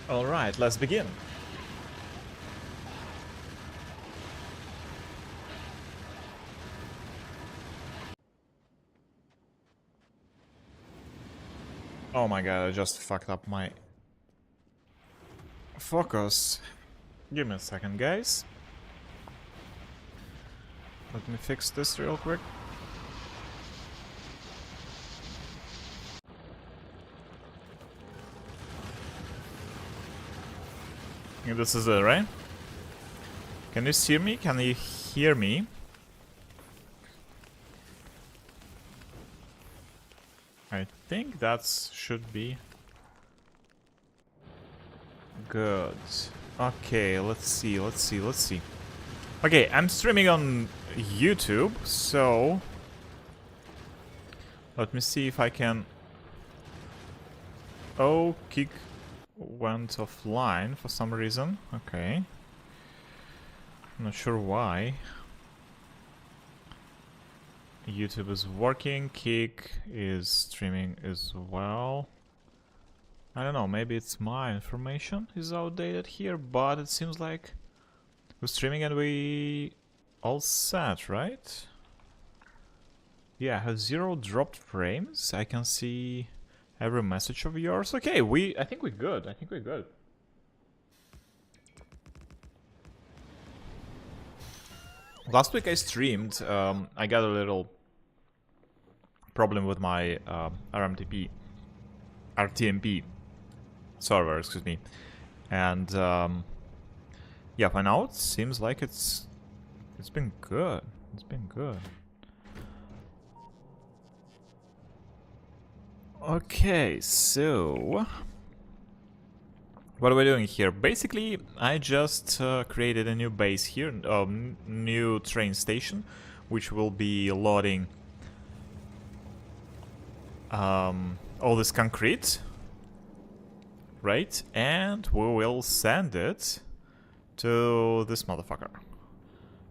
Alright, let's begin. Oh my god, I just fucked up my focus. Give me a second, guys. Let me fix this real quick. This is it, right? Can you see me? Can you hear me? I think that should be good. Okay, let's see. Okay, I'm streaming on YouTube, so let me see if I can... Oh, kick went offline for some reason. Okay. Not sure why. YouTube is working, Kick is streaming as well. I don't know, maybe it's my information is outdated here, but it seems like we're streaming and we all set, right? Yeah, I have 0 dropped frames. I can see every message of yours. Okay, I think we're good. Last week I streamed, I got a little problem with my RTMP server, excuse me. And yeah, for now it seems like it's been good. Okay, so what are we doing here? Basically, I just created a new base here, new train station, which will be loading all this concrete, right? And we will send it to this motherfucker,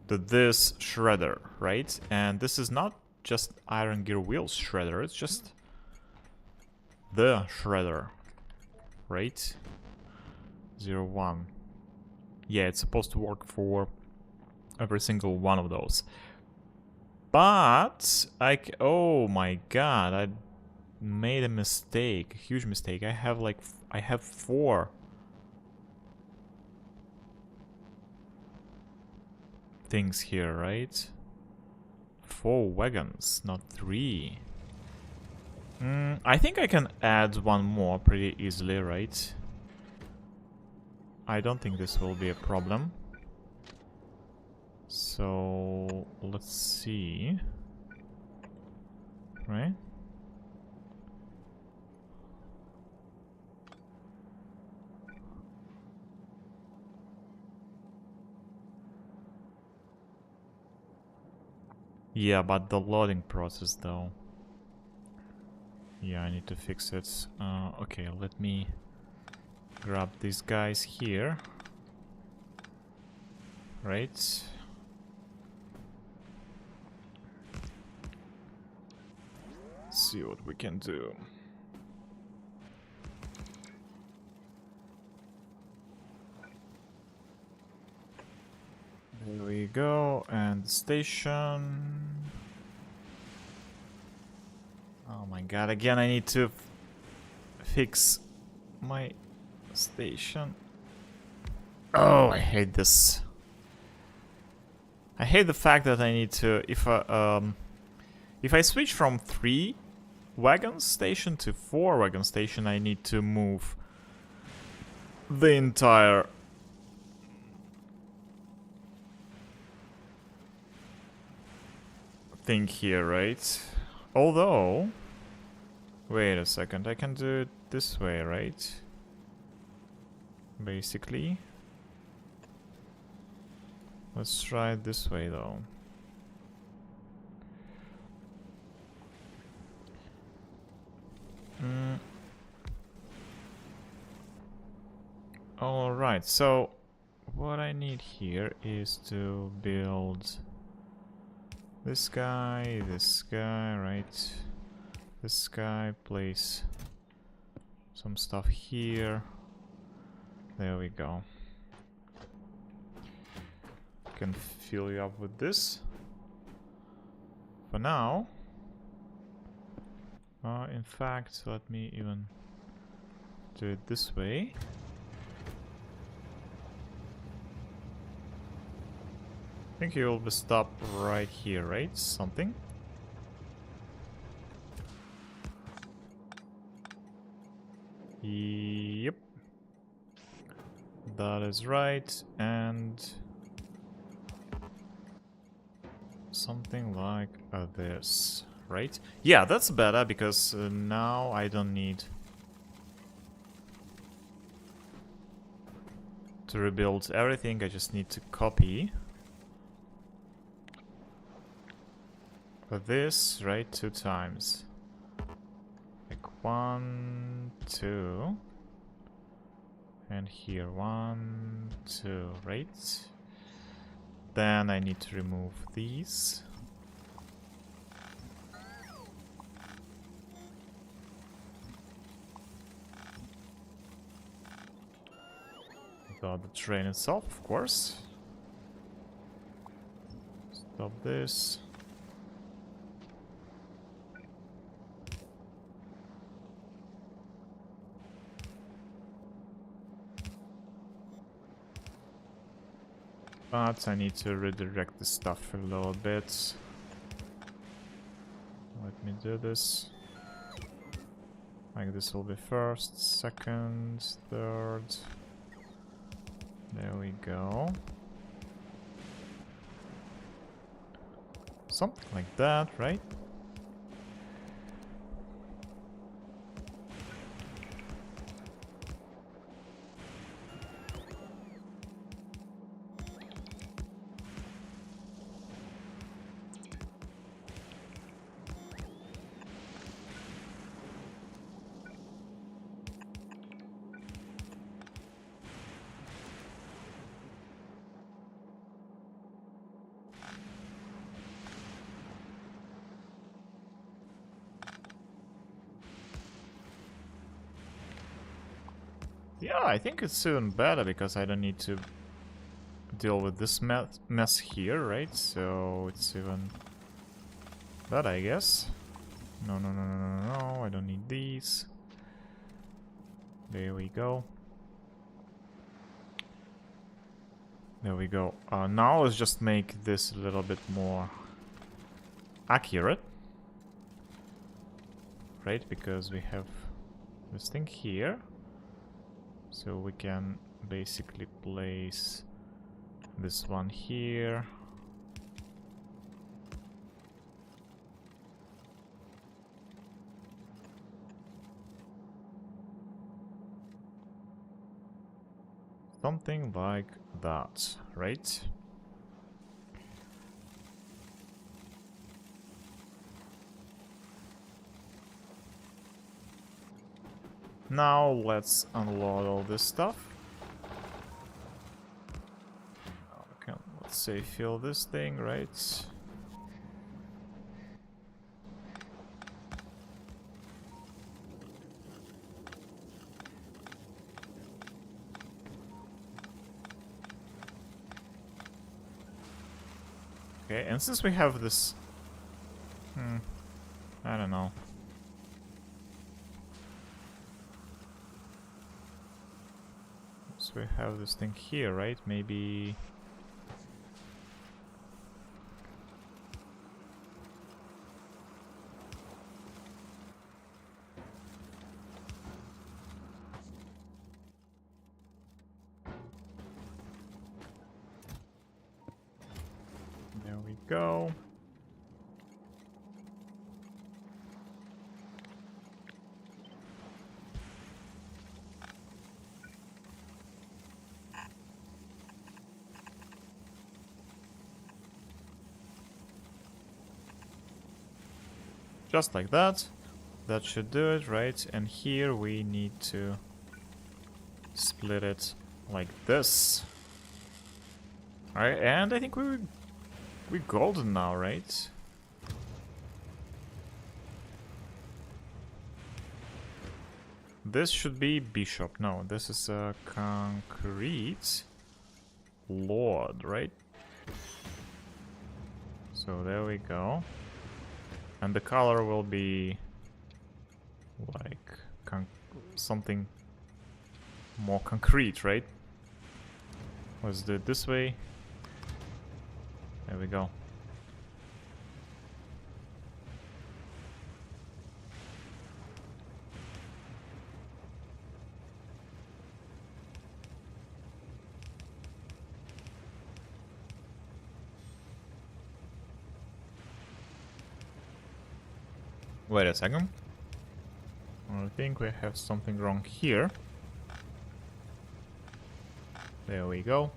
to this shredder, right? And this is not just Iron Gear Wheels shredder, it's just the shredder, right? 01. Yeah, it's supposed to work for every single one of those. But oh my god, I made a mistake, a huge mistake. I have 4 things here, right? 4 wagons, not 3. I think I can add one more pretty easily, right? I don't think this will be a problem. So let's see. Right? Yeah, but the loading process though. Yeah, I need to fix it. Okay, let me grab these guys here. Right. Let's see what we can do. There we go, and station. Oh my god, again I need to fix my station. Oh, I hate this. I hate the fact that I need to, if I switch from 3 wagon station to 4 wagon station, I need to move the entire thing here, right? Although, wait a second, I can do it this way, right? Basically. Let's try it this way, though. Alright, so what I need here is to build this guy, right? This guy, place some stuff here. There we go. Can fill you up with this. For now. In fact, let me even do it this way. I think you will be stopped right here, right? Something. Yep. That is right, and something like this, right? Yeah, that's better, because now I don't need to rebuild everything, I just need to copy this, right, 2 times. Like 1, 2, and here 1, 2, right? Then I need to remove these. Got the train itself, of course. Stop this. But I need to redirect the stuff a little bit. Let me do this. Like this will be first, second, third. There we go. Something like that, right? Yeah, I think it's even better because I don't need to deal with this mess here, right? So it's even better, I guess. No, no, no, no, no, no, I don't need these. There we go. There we go. Now let's just make this a little bit more accurate. Right, because we have this thing here. So we can basically place this one here. Something like that, right? Now let's unload all this stuff. Okay, let's say fill this thing, right? Okay, and since we have this... I don't know. So we have this thing here, right? Maybe... There we go. Just like that. That should do it, right? And here we need to split it like this. Alright, and I think we're golden now, right? This should be bishop. No, this is a concrete lord, right? So there we go. And the color will be like something more concrete, right? Let's do it this way. There we go. Wait a second. I think we have something wrong here. There we go.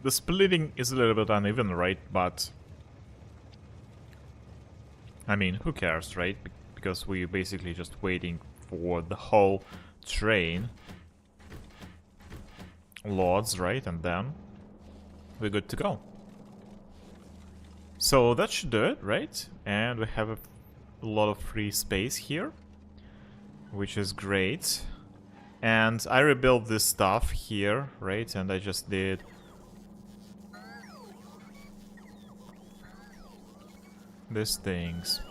The splitting is a little bit uneven, right? But I mean, who cares, right? Because we're basically just waiting for the whole train lords, right? And then we're good to go. So that should do it, right? And we have a lot of free space here, which is great. And I rebuilt this stuff here, right? And I just did these things.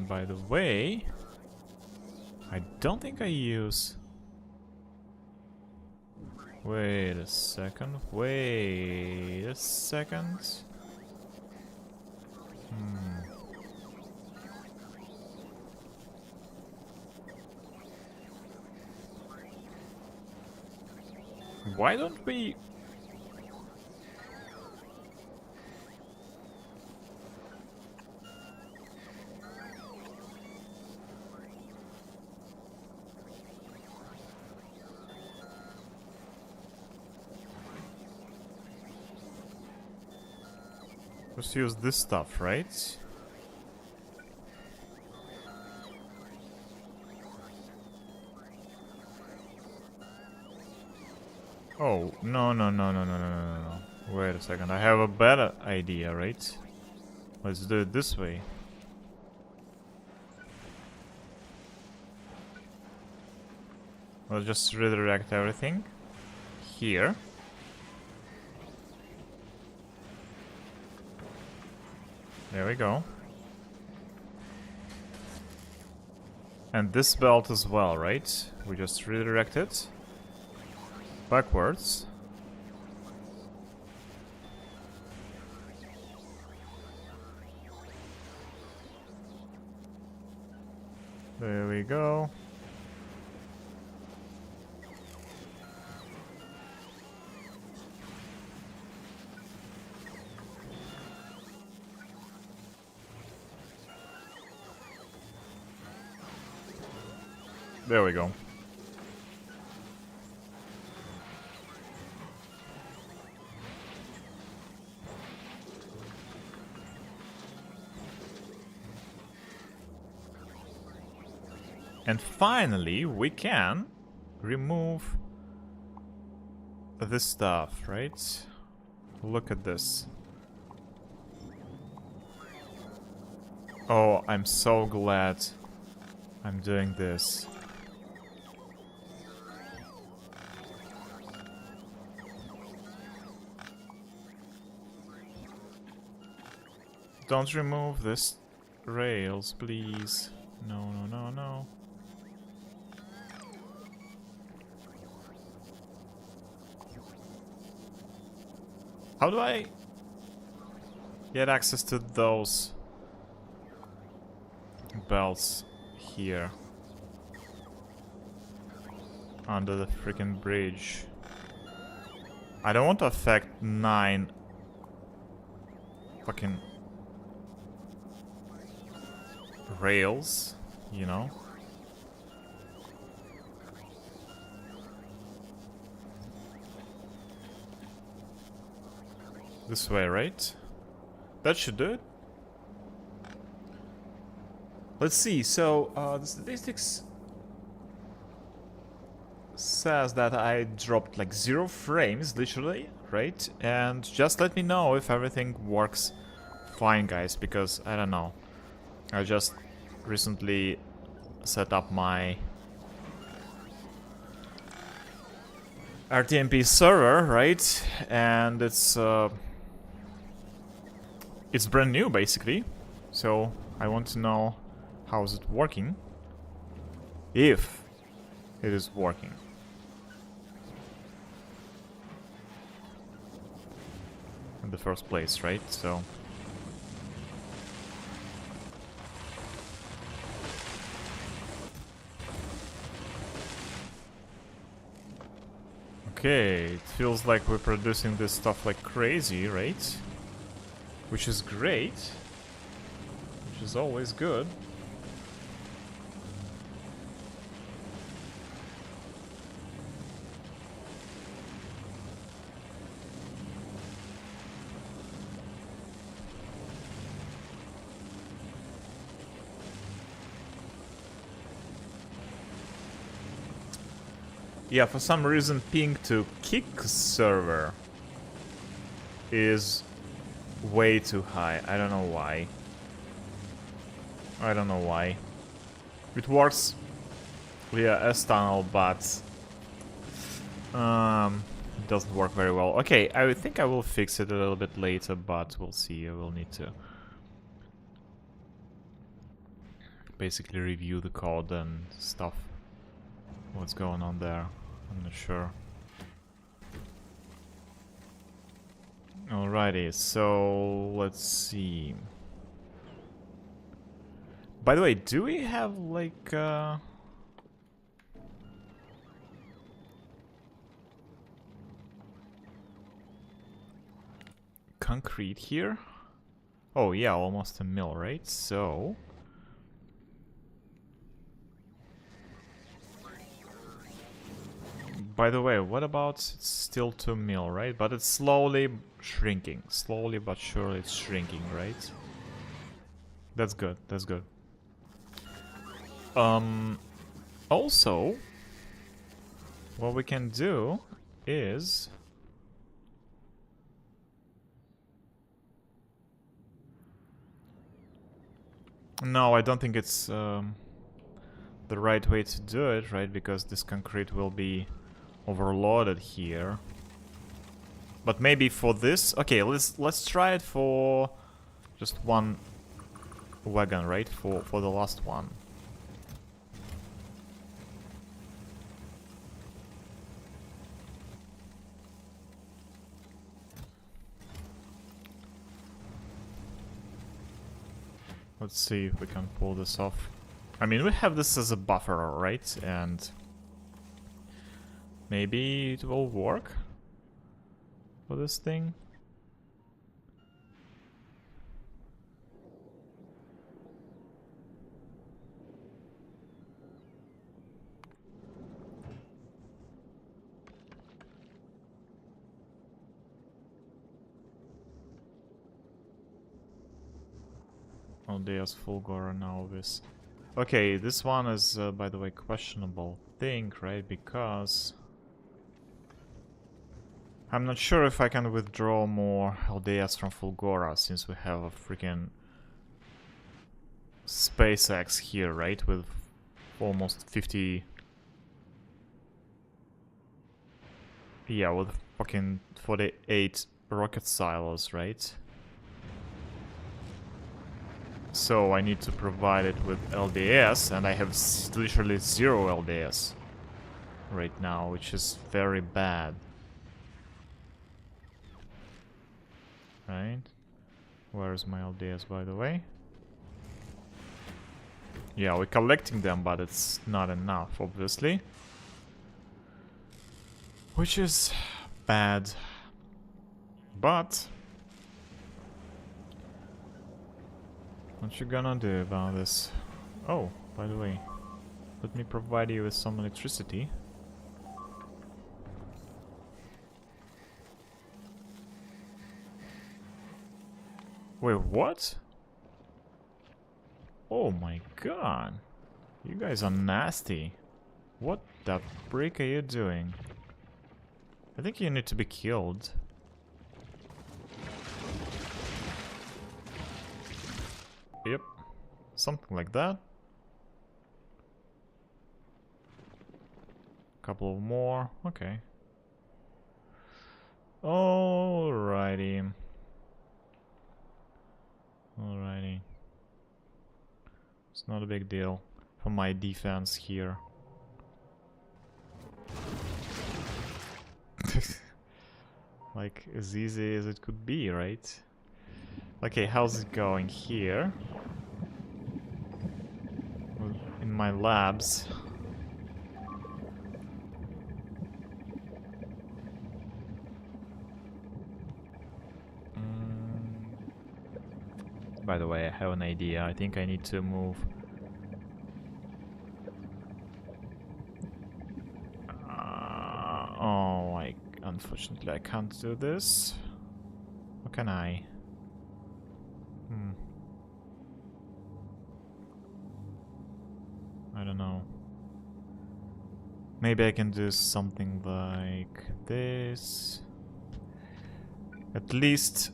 By the way, I don't think I use... Wait a second. Wait a second. Why don't we... Let's use this stuff, right? Oh, no. Wait a second, I have a better idea, right? Let's do it this way. We'll just redirect everything here. There we go. And this belt as well, right? We just redirect it backwards. There we go. There we go. And finally, we can remove this stuff, right? Look at this. Oh, I'm so glad I'm doing this. Don't remove this rails, please. No. How do I get access to those belts here? Under the freaking bridge. I don't want to affect 9 fucking rails, you know? This way, right? That should do it. Let's see, so the statistics says that I dropped like 0 frames, literally, right? And just let me know if everything works fine, guys, because I don't know. I just recently set up my RTMP server, right? And it's brand new, basically. So I want to know how is it working, if it is working. In the first place, right? So okay, it feels like we're producing this stuff like crazy, right? Which is great. Which is always good. Yeah, for some reason ping to kick server is way too high. I don't know why. I don't know why. It works via S-tunnel, but it doesn't work very well. Okay, I think I will fix it a little bit later, but we'll see. I will need to basically review the code and stuff. What's going on there? I'm not sure. Alrighty, so let's see. By the way, do we have like concrete here? Oh yeah, almost a mill, right? So by the way, what about it's still 2 mil, right? But it's slowly shrinking. Slowly but surely it's shrinking, right? That's good, that's good. Also, what we can do is... No, I don't think it's the right way to do it, right? Because this concrete will be overloaded here. But maybe for this... Okay, let's try it for just one wagon, right? For the last one. Let's see if we can pull this off. I mean, we have this as a buffer, right? And maybe it will work for this thing. Oh, there's Fulgora now, this. Okay, this one is, by the way, questionable thing, right? Because I'm not sure if I can withdraw more LDS from Fulgora, since we have a freaking SpaceX here, right? With almost 50... Yeah, with fucking 48 rocket silos, right? So I need to provide it with LDS, and I have literally 0 LDS right now, which is very bad. Right? Where's my LDS, by the way? Yeah, we're collecting them, but it's not enough, obviously. Which is bad. But what you gonna do about this? Oh, by the way, let me provide you with some electricity. Wait, what? Oh my god. You guys are nasty. What the frick are you doing? I think you need to be killed. Yep. Something like that. Couple of more. Okay. Alrighty. Alrighty. It's not a big deal for my defense here. Like, as easy as it could be, right? Okay, how's it going here? Well, in my labs. By the way, I have an idea. I think I need to move. Oh, unfortunately I can't do this. Or can I? I don't know. Maybe I can do something like this. At least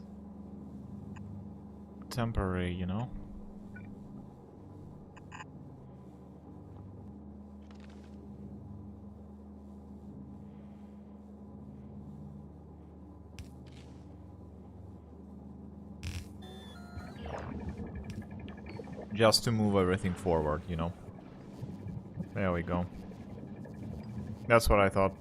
temporary, you know? Just to move everything forward, you know? There we go. That's what I thought.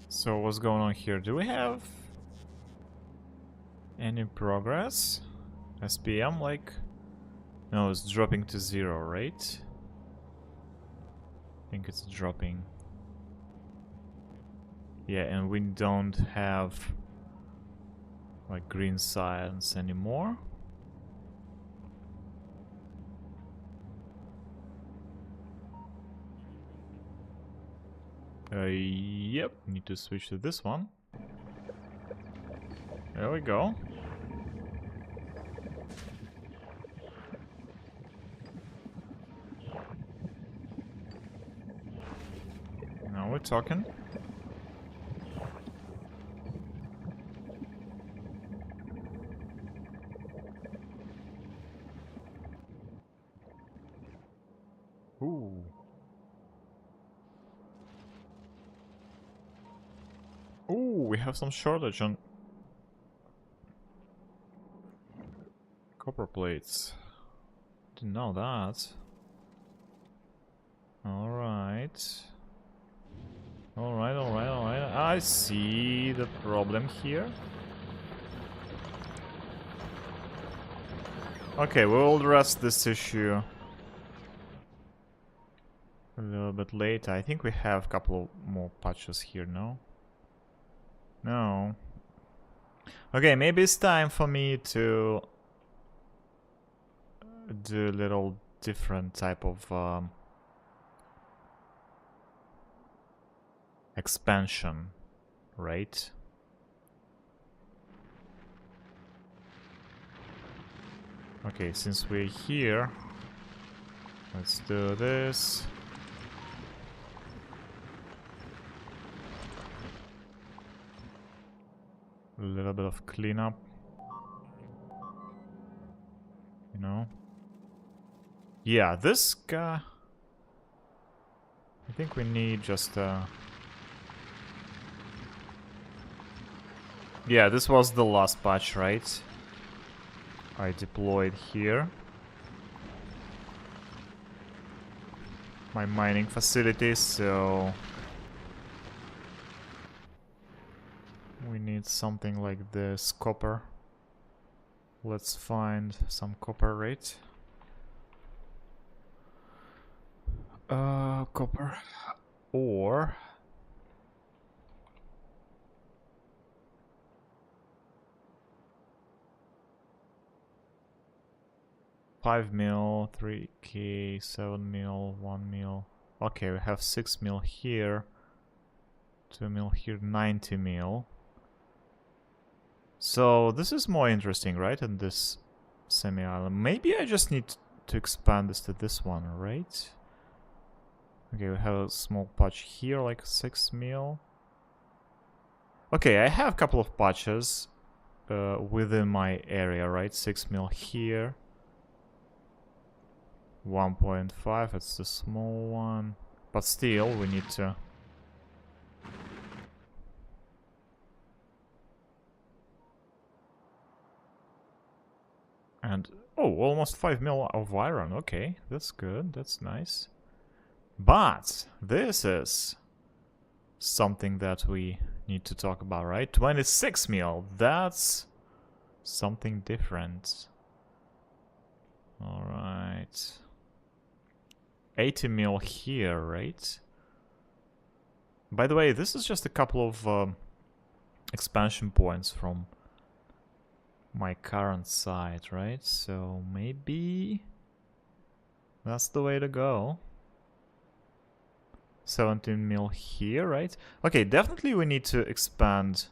So what's going on here? Do we have any progress? SPM, like... No, it's dropping to 0, right? I think it's dropping. Yeah, and we don't have like green science anymore. Yep, need to switch to this one. There we go. Now we're talking. Ooh. Ooh, we have some shortage on copper plates. Didn't know that. Alright. Alright. I see the problem here. Okay, we'll address this issue a little bit later. I think we have a couple of more patches here, no? No. Okay, maybe it's time for me to do a little different type of expansion, right? Okay, since we're here, let's do this. A little bit of cleanup, you know? Yeah, this guy... I think we need just yeah, this was the last patch, right? I deployed here my mining facilities, so we need something like this. Copper. Let's find some copper, right? Copper. Or... 5 mil, 3k, 7 mil, 1 mil. Okay, we have 6 mil here. 2 mil here, 90 mil. So this is more interesting, right? In this semi-island. Maybe I just need to expand this to this one, right? Okay, we have a small patch here, like 6 mil. Okay, I have a couple of patches within my area, right? 6 mil here. 1.5, it's the small one. But still, we need to... And, oh, almost 5 mil of iron. Okay, that's good, that's nice. But, this is something that we need to talk about, right? 26 mil, that's something different. Alright. 80 mil here, right? By the way, this is just a couple of expansion points from my current site, right? So maybe that's the way to go. 17 mil here, right? Okay, definitely we need to expand.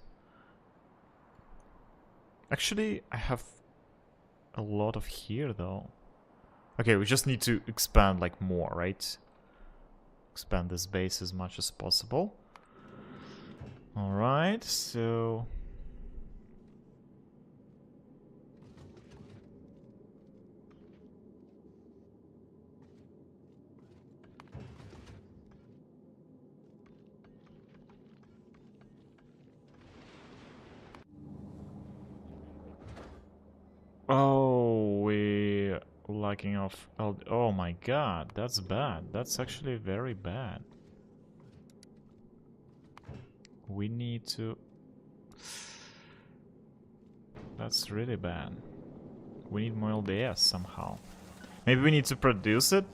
Actually, I have a lot of here, though. Okay, we just need to expand, like, more, right? Expand this base as much as possible. Alright, so... Oh, we're lacking of... Oh my god, that's bad. That's actually very bad. We need to... That's really bad. We need more LDS somehow. Maybe we need to produce it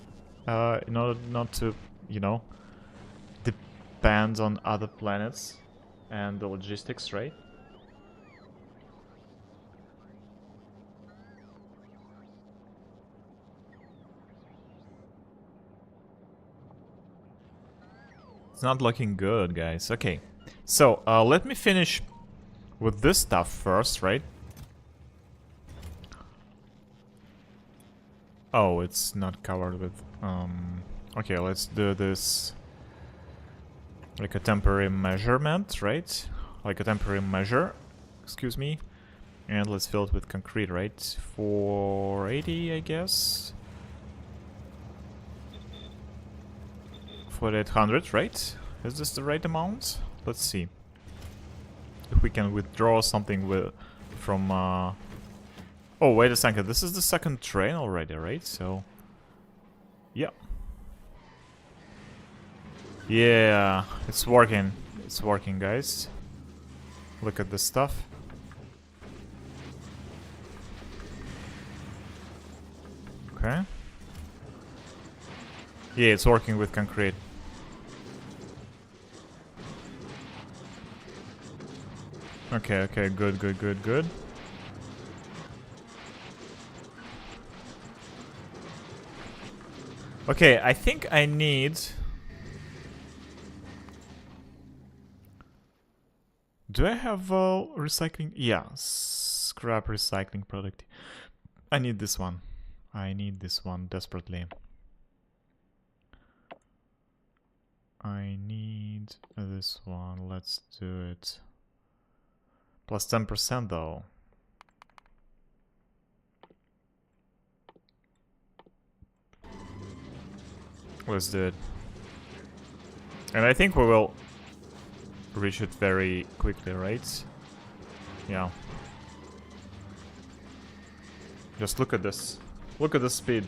in order not to, you know, depend on other planets and the logistics, right? It's not looking good, guys. Okay, so let me finish with this stuff first, right? Oh, it's not covered with... Okay, let's do this like a temporary measurement, right? Like a temporary measure, excuse me. And let's fill it with concrete, right? 480, I guess. 4800, right? Is this the right amount? Let's see. If we can withdraw something from... Oh, wait a second. This is the second train already, right? So... Yeah. Yeah, it's working. It's working, guys. Look at this stuff. Okay. Yeah, it's working with concrete. Okay, okay, good, good, good, good. Okay, I think I need... Do I have recycling? Yeah, scrap recycling product. I need this one. I need this one desperately. I need this one. Let's do it. Plus 10% though. Let's do it. And I think we will reach it very quickly, right? Yeah. Just look at this. Look at the speed.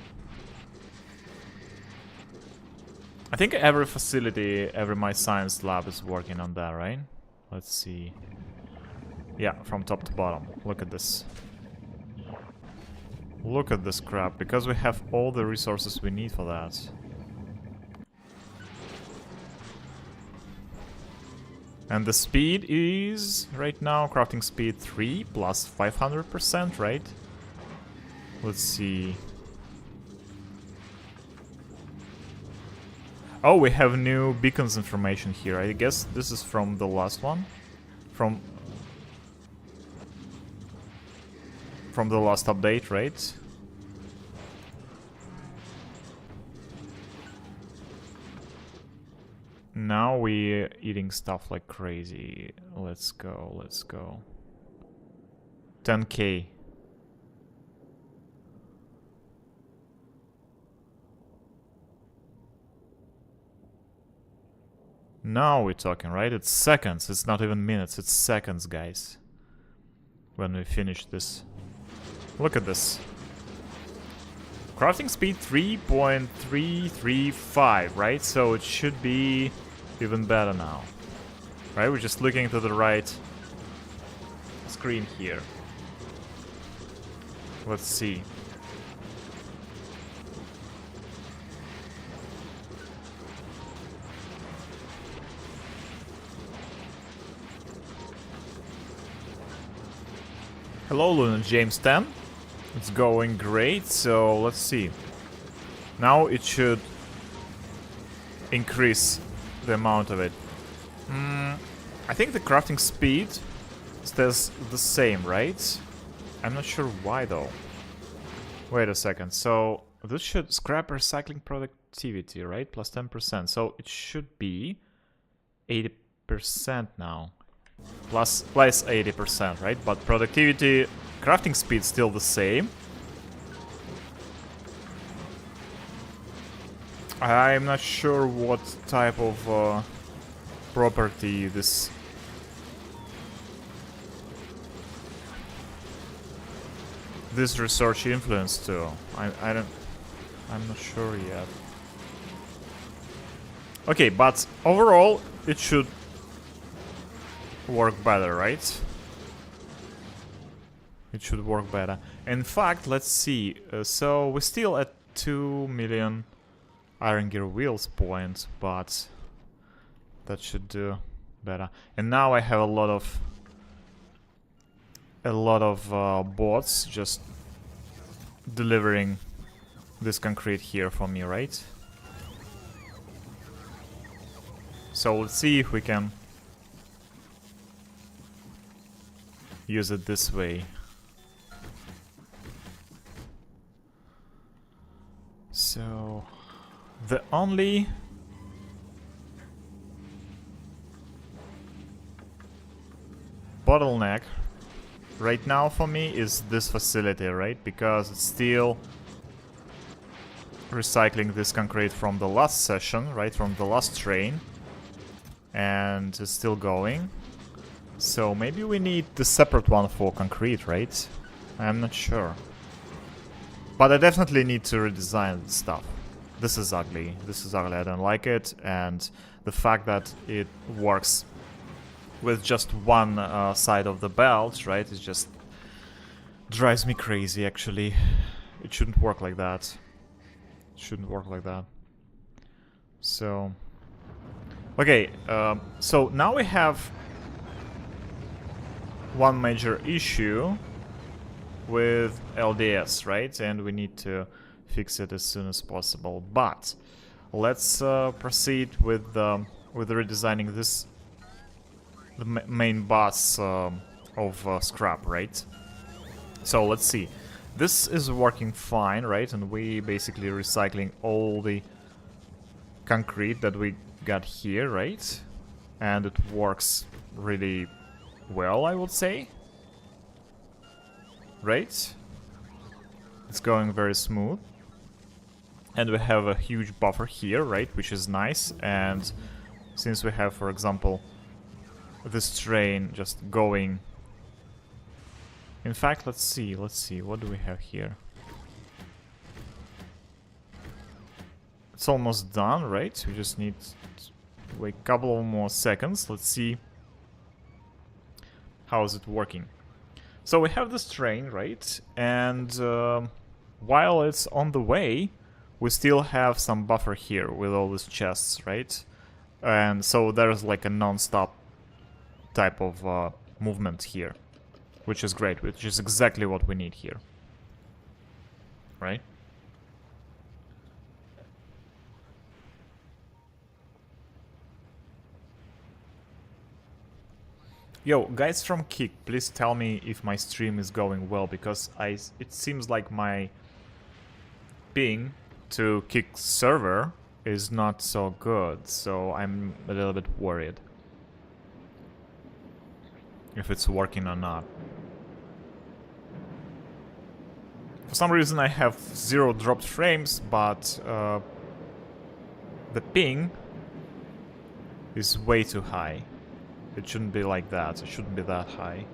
I think every facility, every my science lab is working on that, right? Let's see. Yeah, from top to bottom. Look at this. Look at this crap, because we have all the resources we need for that. And the speed is, right now, crafting speed 3 plus 500%, right? Let's see. Oh, we have new beacons information here. I guess this is from the last one. From the last update, right? Now we're eating stuff like crazy. Let's go, let's go. 10k. Now we're talking, right? It's seconds. It's not even minutes. It's seconds, guys. When we finish this. Look at this. Crafting speed 3.335, right? So it should be even better now. Right? We're just looking to the right screen here. Let's see. Hello, Luna James 10. It's going great, so let's see. Now it should increase the amount of it. I think the crafting speed stays the same, right? I'm not sure why though. Wait a second, so this should scrap recycling productivity, right? Plus 10%, so it should be 80% now. Plus 80%, right? But productivity, crafting speed still the same. I'm not sure what type of property this research influence to. I'm not sure yet. Okay, but overall it should work better, right? It should work better. In fact, let's see. So we're still at 2 million Iron Gear Wheels points, but that should do better. And now I have a lot of bots just delivering this concrete here for me, right? So let's see if we can use it this way. So the only bottleneck right now for me is this facility, right? Because it's still recycling this concrete from the last session, right? From the last train. And it's still going. So maybe we need the separate one for concrete, right? I'm not sure. But I definitely need to redesign stuff. This is ugly. This is ugly. I don't like it. And the fact that it works with just one side of the belt, right? It just drives me crazy, actually. It shouldn't work like that. It shouldn't work like that. So... okay, so now we have one major issue with LDS, right? And we need to fix it as soon as possible. But let's proceed with redesigning this, the main boss of scrap, right? So let's see. This is working fine, right? And we basically recycling all the concrete that we got here, right? And it works really well, I would say. Right? It's going very smooth. And we have a huge buffer here, right? Which is nice. And since we have, for example, this train just going... in fact, let's see, what do we have here? It's almost done, right? We just need to wait a couple of more seconds. Let's see how is it working. So we have this train, right? And while it's on the way, we still have some buffer here with all these chests, right? And so there's like a non-stop type of movement here, which is great, which is exactly what we need here, right? Yo, guys from Kick, please tell me if my stream is going well, because it seems like my ping to Kick server is not so good, so I'm a little bit worried if it's working or not. For some reason I have 0 dropped frames, but the ping is way too high. It shouldn't be like that. It shouldn't be that high.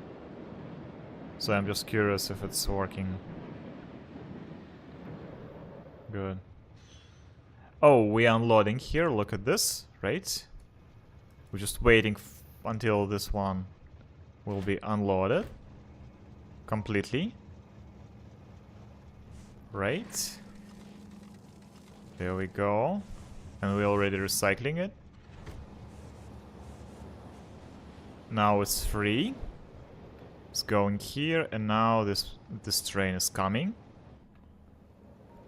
So I'm just curious if it's working. Good. Oh, we're unloading here. Look at this, right? We're just waiting until this one will be unloaded completely. Right? There we go. And we're already recycling it. Now it's free. It's going here, and now this train is coming.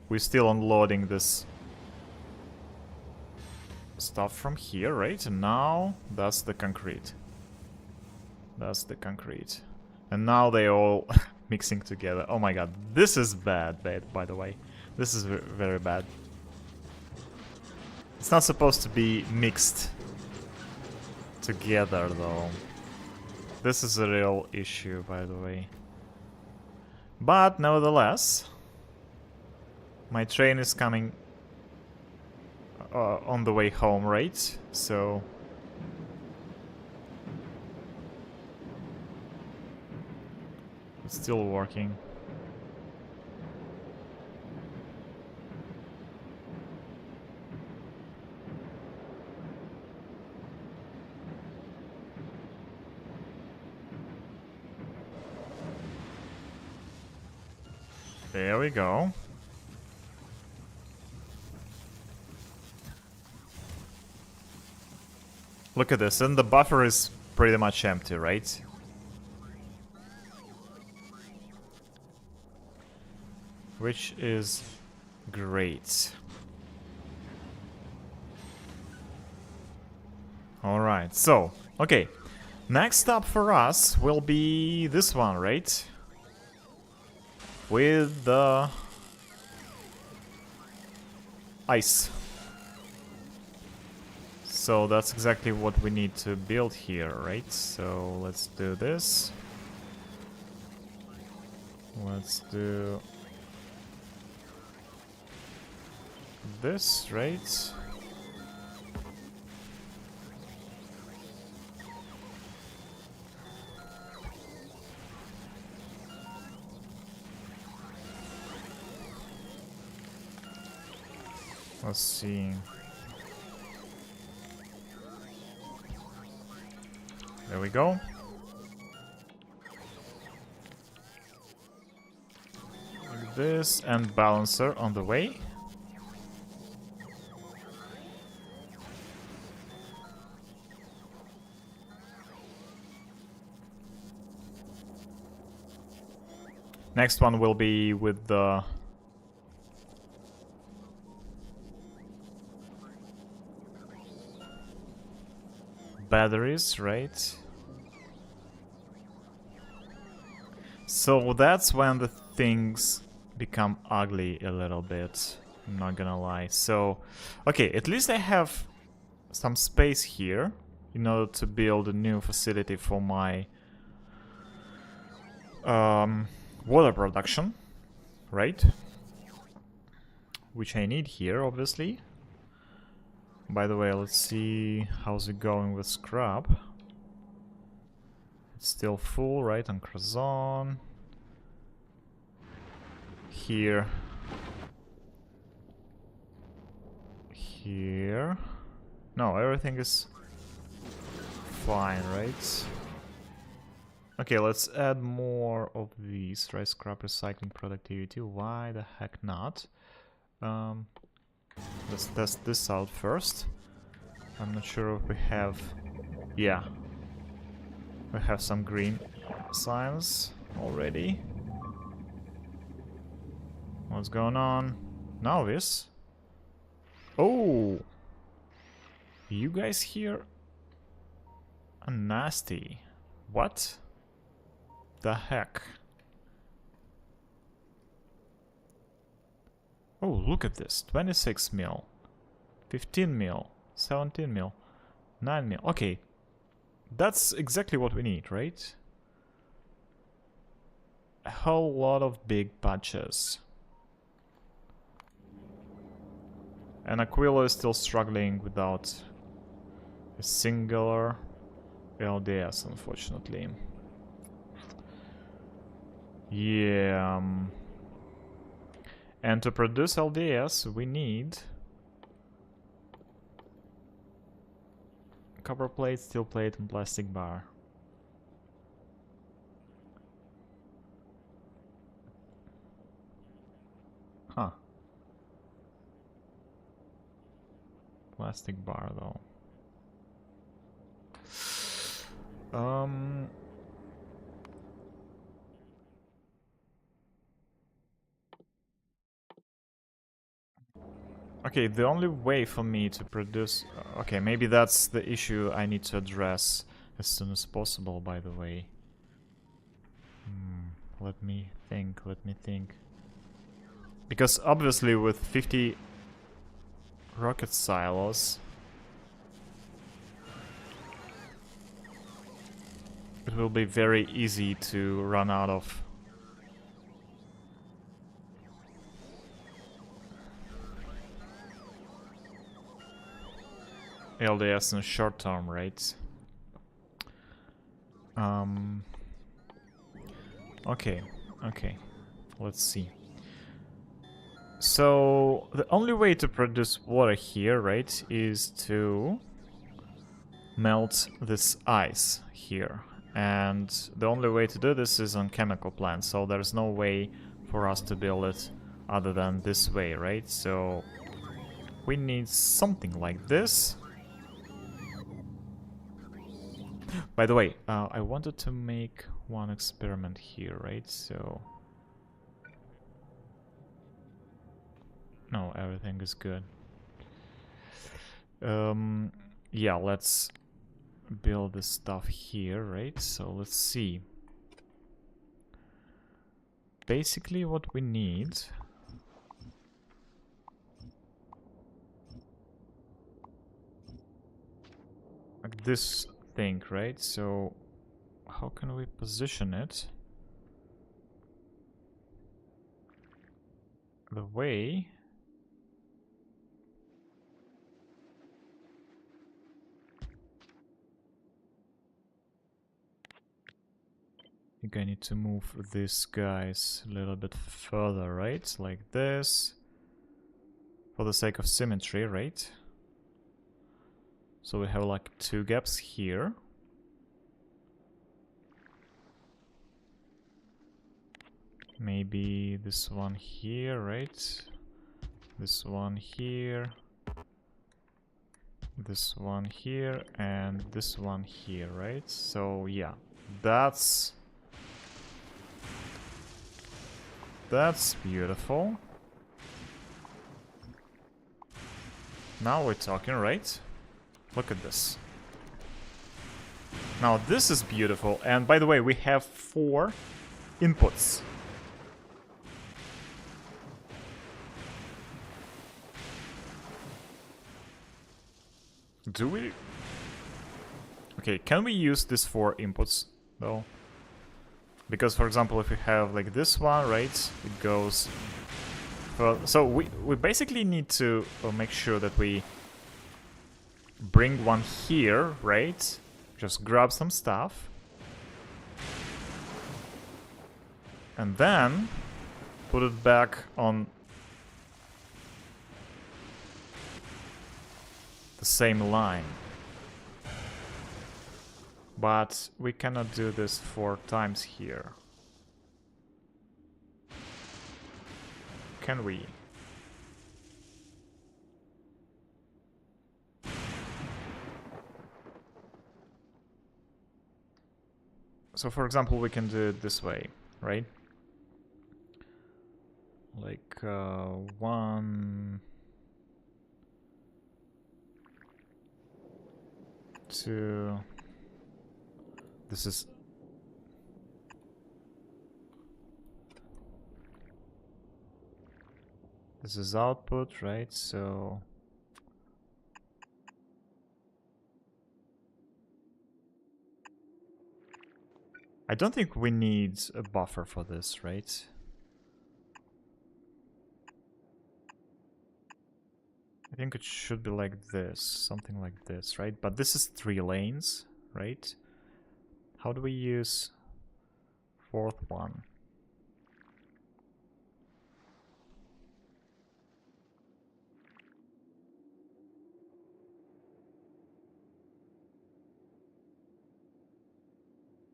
We're still unloading this stuff from here, right? And now that's the concrete. That's the concrete. And now they're all mixing together. Oh my god, this is bad, by the way. This is very bad. It's not supposed to be mixed together, though. This is a real issue, by the way. But nevertheless, my train is coming on the way home, right? So it's still working. There we go. Look at this, and the buffer is pretty much empty, right? Which is great. Alright, so, okay. Next up for us will be this one, right? With the ice. So that's exactly what we need to build here, right? So let's do this. Let's do this, right? Let's see. There we go. Like this, and balancer on the way. Next one will be with the batteries, right? So that's when the things become ugly a little bit, I'm not gonna lie. So, okay, at least I have some space here in order to build a new facility for my water production, right? Which I need here, obviously. By the way, let's see how's it going with scrap. It's still full, right, on Krazon. Here. Here. No, everything is fine, right? Okay, let's add more of these, right? Scrap recycling productivity. Why the heck not? Let's test this out first. I'm not sure if we have... Yeah. We have some green signs already. What's going on? Now this. Oh! You guys here are nasty. What the heck? Oh, look at this. 26 mil. 15 mil. 17 mil. 9 mil. Okay. That's exactly what we need, right? A whole lot of big patches. And Aquila is still struggling without a singular LDS, unfortunately. Yeah. And to produce LDS, we need copper plate, steel plate, and plastic bar. Huh. Plastic bar, though. Okay, the only way for me to produce... Okay, maybe that's the issue I need to address as soon as possible, by the way. Let me think. Because obviously with 50 rocket silos, it will be very easy to run out of LDS in short term, right? Okay, let's see. So the only way to produce water here, right, is to melt this ice here. And the only way to do this is on chemical plants, so there's no way for us to build it other than this way, right? So we need something like this. By the way, I wanted to make one experiment here, right? So... No, everything is good. Yeah, let's build this stuff here, right? So let's see. Basically what we need... like this thing, right? So how can we position it? The way... I think I need to move these guys a little bit further, right? Like this. For the sake of symmetry, right? So we have like 2 gaps here. Maybe this one here, right? This one here. This one here, and this one here, right? So yeah, that's beautiful. Now we're talking, right? Look at this. Now this is beautiful, and by the way, we have 4 inputs. Do we? Okay, can we use these 4 inputs, though? Because, for example, if we have, like, this one, right, it goes... so we basically need to make sure that we bring one here, right? Just grab some stuff. And then put it back on the same line. But we cannot do this 4 times here. Can we? So for example, we can do it this way, right? Like 1, 2. This is This is output, right? So I don't think we need a buffer for this, right? I think it should be like this, something like this, right? But this is 3 lanes, right? How do we use fourth one?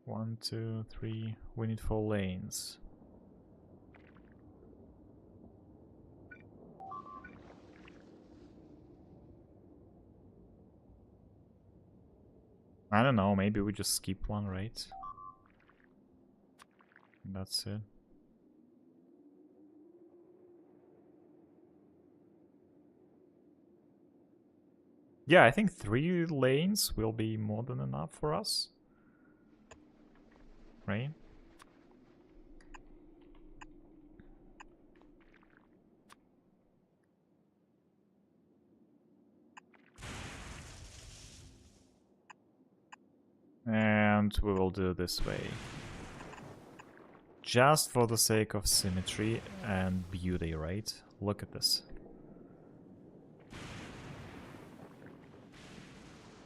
One, two, three. We need 4 lanes. I don't know, maybe we just skip one, right? And that's it. Yeah, I think 3 lanes will be more than enough for us. Right? And we will do this way. Just for the sake of symmetry and beauty, right? Look at this.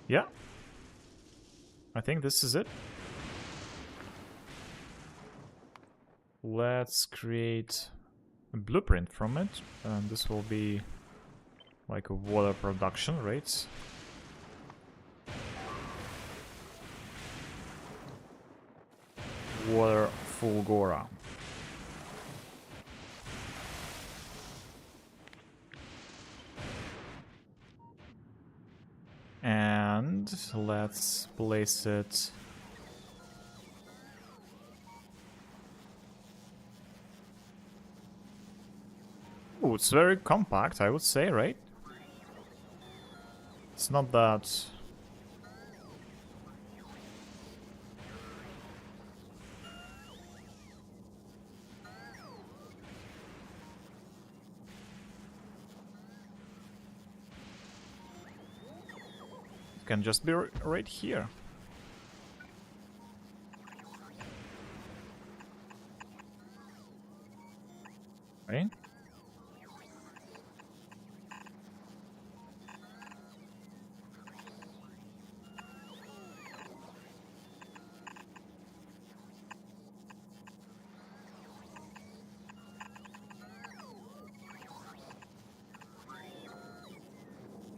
Yeah. I think this is it. Let's create a blueprint from it. And this will be like a water production, right? Water Fulgora. And let's place it. Oh, it's very compact, I would say, right? It's not that. It can just be right here. Right?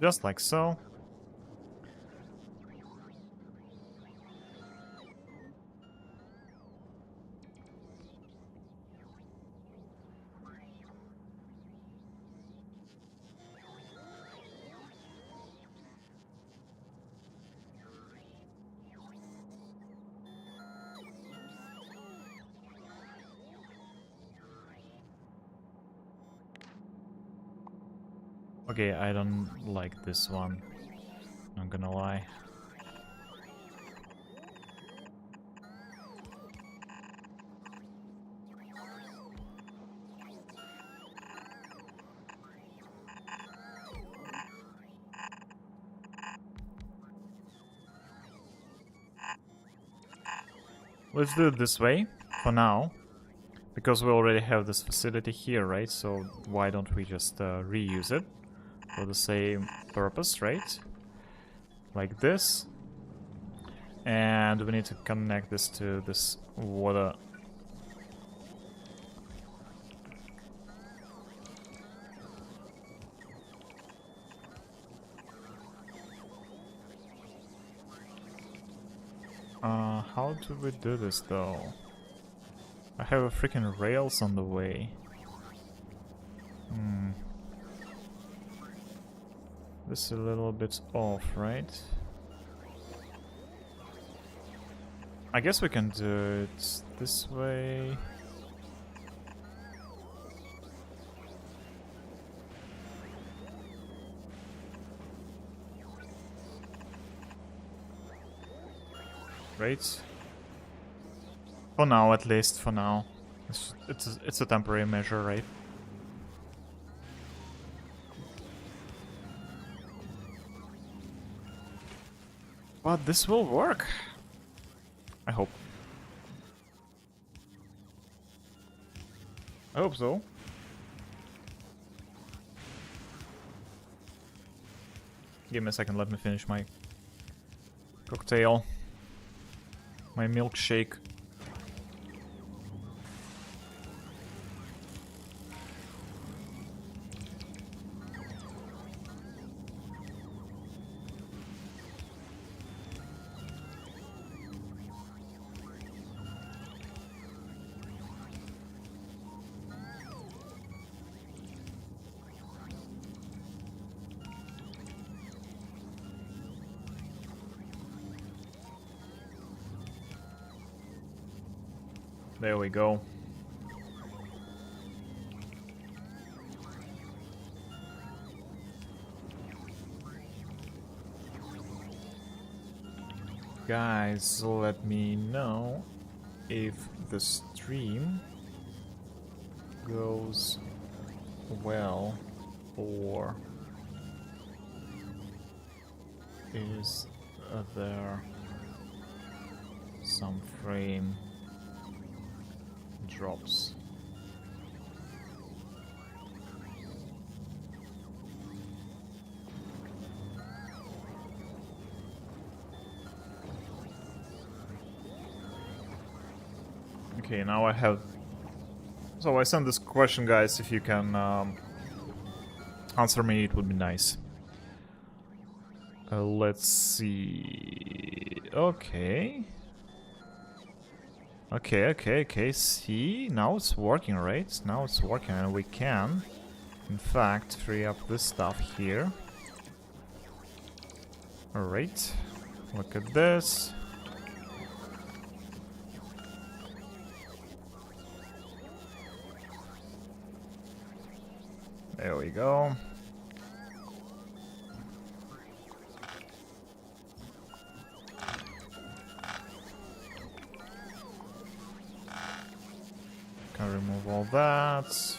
Just like so. Okay, I don't like this one. Not gonna lie. Let's do it this way, for now. Because we already have this facility here, right? So why don't we just reuse it for the same purpose, right? Like this. And we need to connect this to this water. How do we do this though? I have a freaking rails on the way. This is a little bit off, right? I guess we can do it this way. Right? For now, at least, for now. It's a temporary measure, right? But this will work. I hope. I hope so. Give me a second, let me finish my cocktail. My milkshake. There we go. Guys, let me know if the stream goes well or is there some frame drops. Okay, now I have... So I sent this question, guys, if you can answer me, it would be nice. Let's see... Okay. Okay, see, now it's working, right? Now it's working and we can, in fact, free up this stuff here. Alright, look at this. There we go. Can remove all that.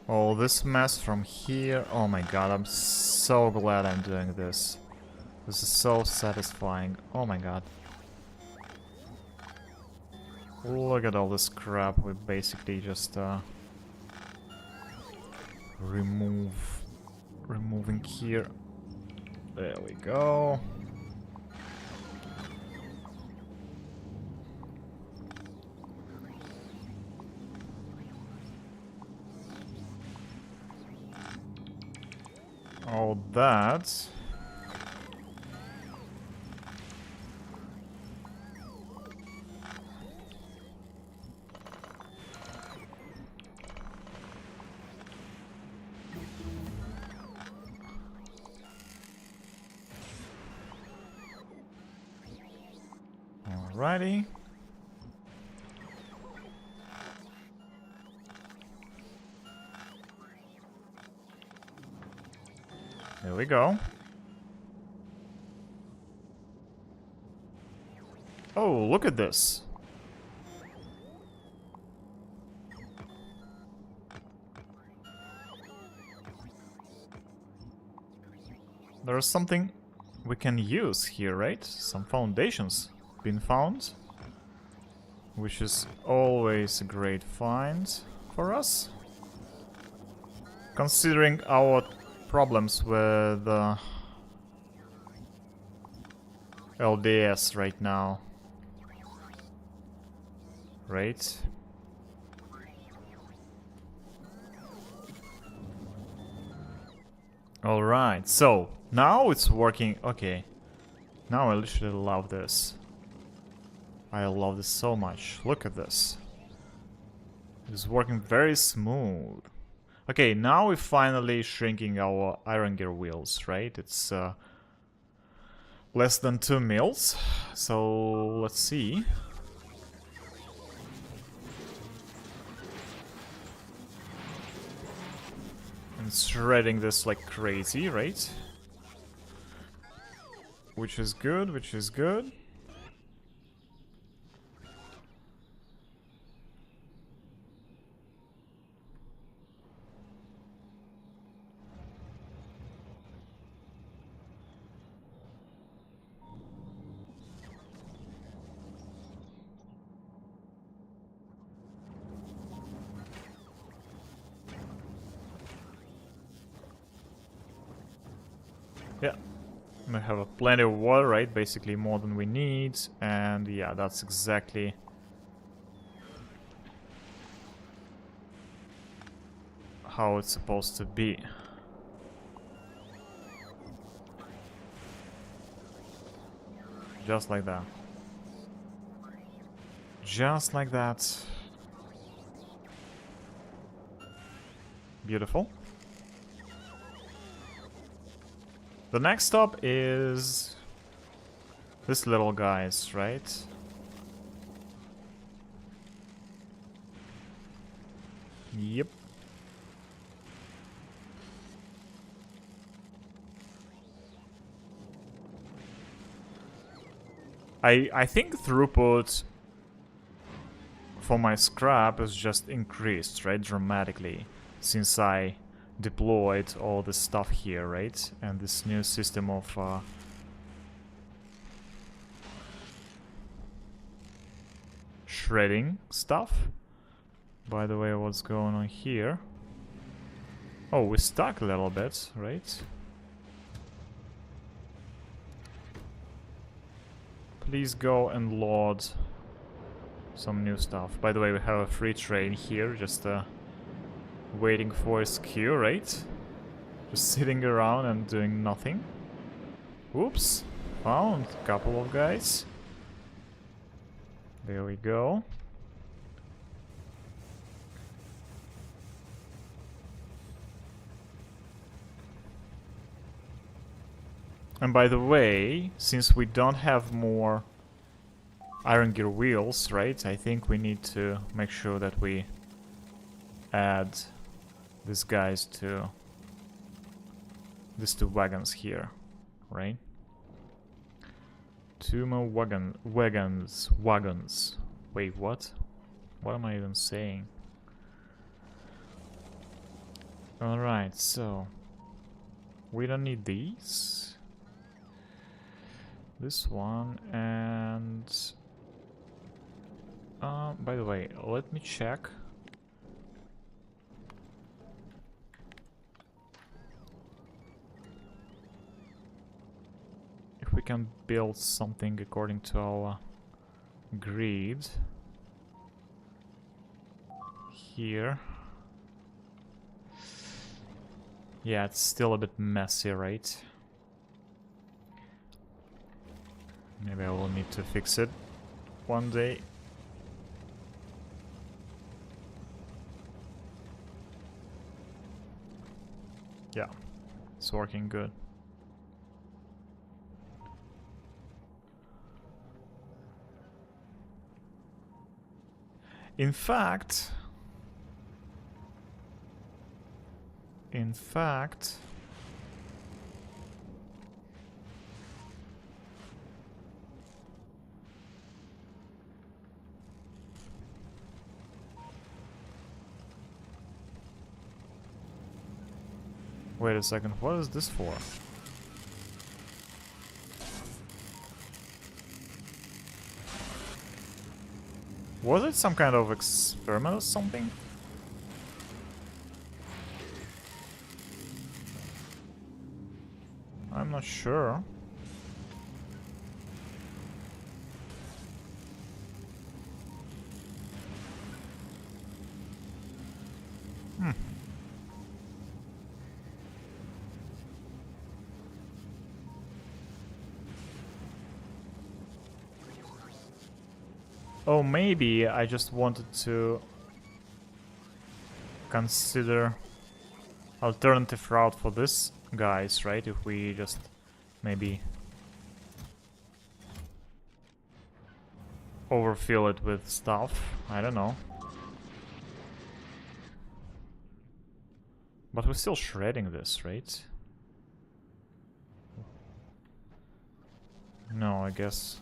All this mess from here. Oh my god, I'm so glad I'm doing this. This is so satisfying. Oh my god. Look at all this crap. We basically just removing here. There we go. All that. Alrighty. There we go. Oh, look at this. There's something we can use here, right? Some foundations been found, which is always a great find for us, considering our problems with LDS right now, right? Alright, so now it's working. Okay, now I literally love this. I love this so much. Look at this. It's working very smooth. Okay, now we're finally shrinking our iron gear wheels, right? It's less than 2 mils. So let's see. And shredding this like crazy, right? Which is good, which is good. Yeah. We have plenty of water, right? Basically more than we need. And yeah, that's exactly how it's supposed to be. Just like that. Just like that. Beautiful. The next stop is this little guys, right? Yep. I think throughput for my scrap is just increased, right, dramatically since I deployed all this stuff here, right? And this new system of shredding stuff. By the way, what's going on here? Oh, we're stuck a little bit, right? Please go and load some new stuff. By the way, we have a free train here, just waiting for its queue, right? Just sitting around and doing nothing. Oops, found a couple of guys. There we go. And by the way, since we don't have more iron gear wheels, right? I think we need to make sure that we add these guys to these two wagons here, right? Two more wagons. Wait, what? What am I even saying? Alright, so we don't need these. This one and by the way, let me check. If we can build something according to our grid here. Yeah, it's still a bit messy, right? Maybe I will need to fix it one day. Yeah, it's working good. In fact, wait a second, what is this for? Was it some kind of experiment or something? I'm not sure. Oh, maybe I just wanted to consider alternative route for this guys, right? If we just maybe overfill it with stuff. I don't know. But we're still shredding this, right? No, I guess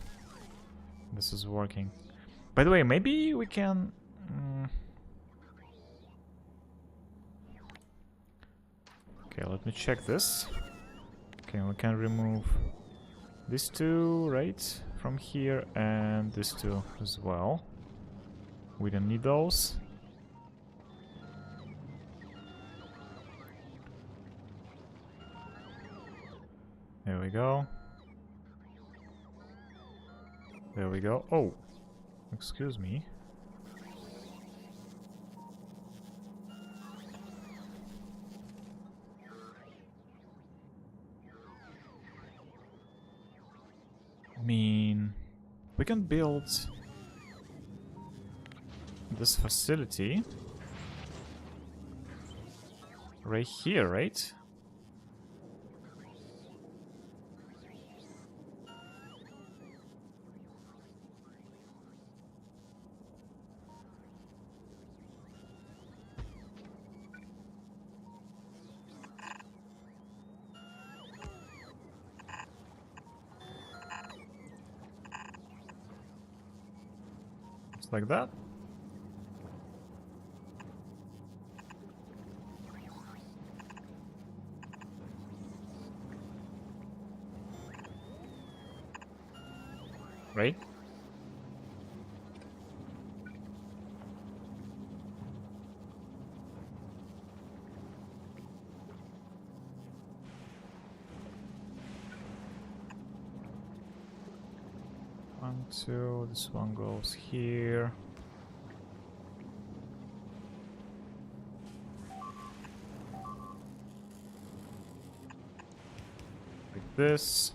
this is working. By the way, maybe we can... Okay, let me check this. Okay, we can remove these two, right? From here, and these two as well. We don't need those. There we go. There we go. Oh, excuse me. I mean, we can build this facility right here, right? Just like that. Right? One, two, this one goes here. Like this.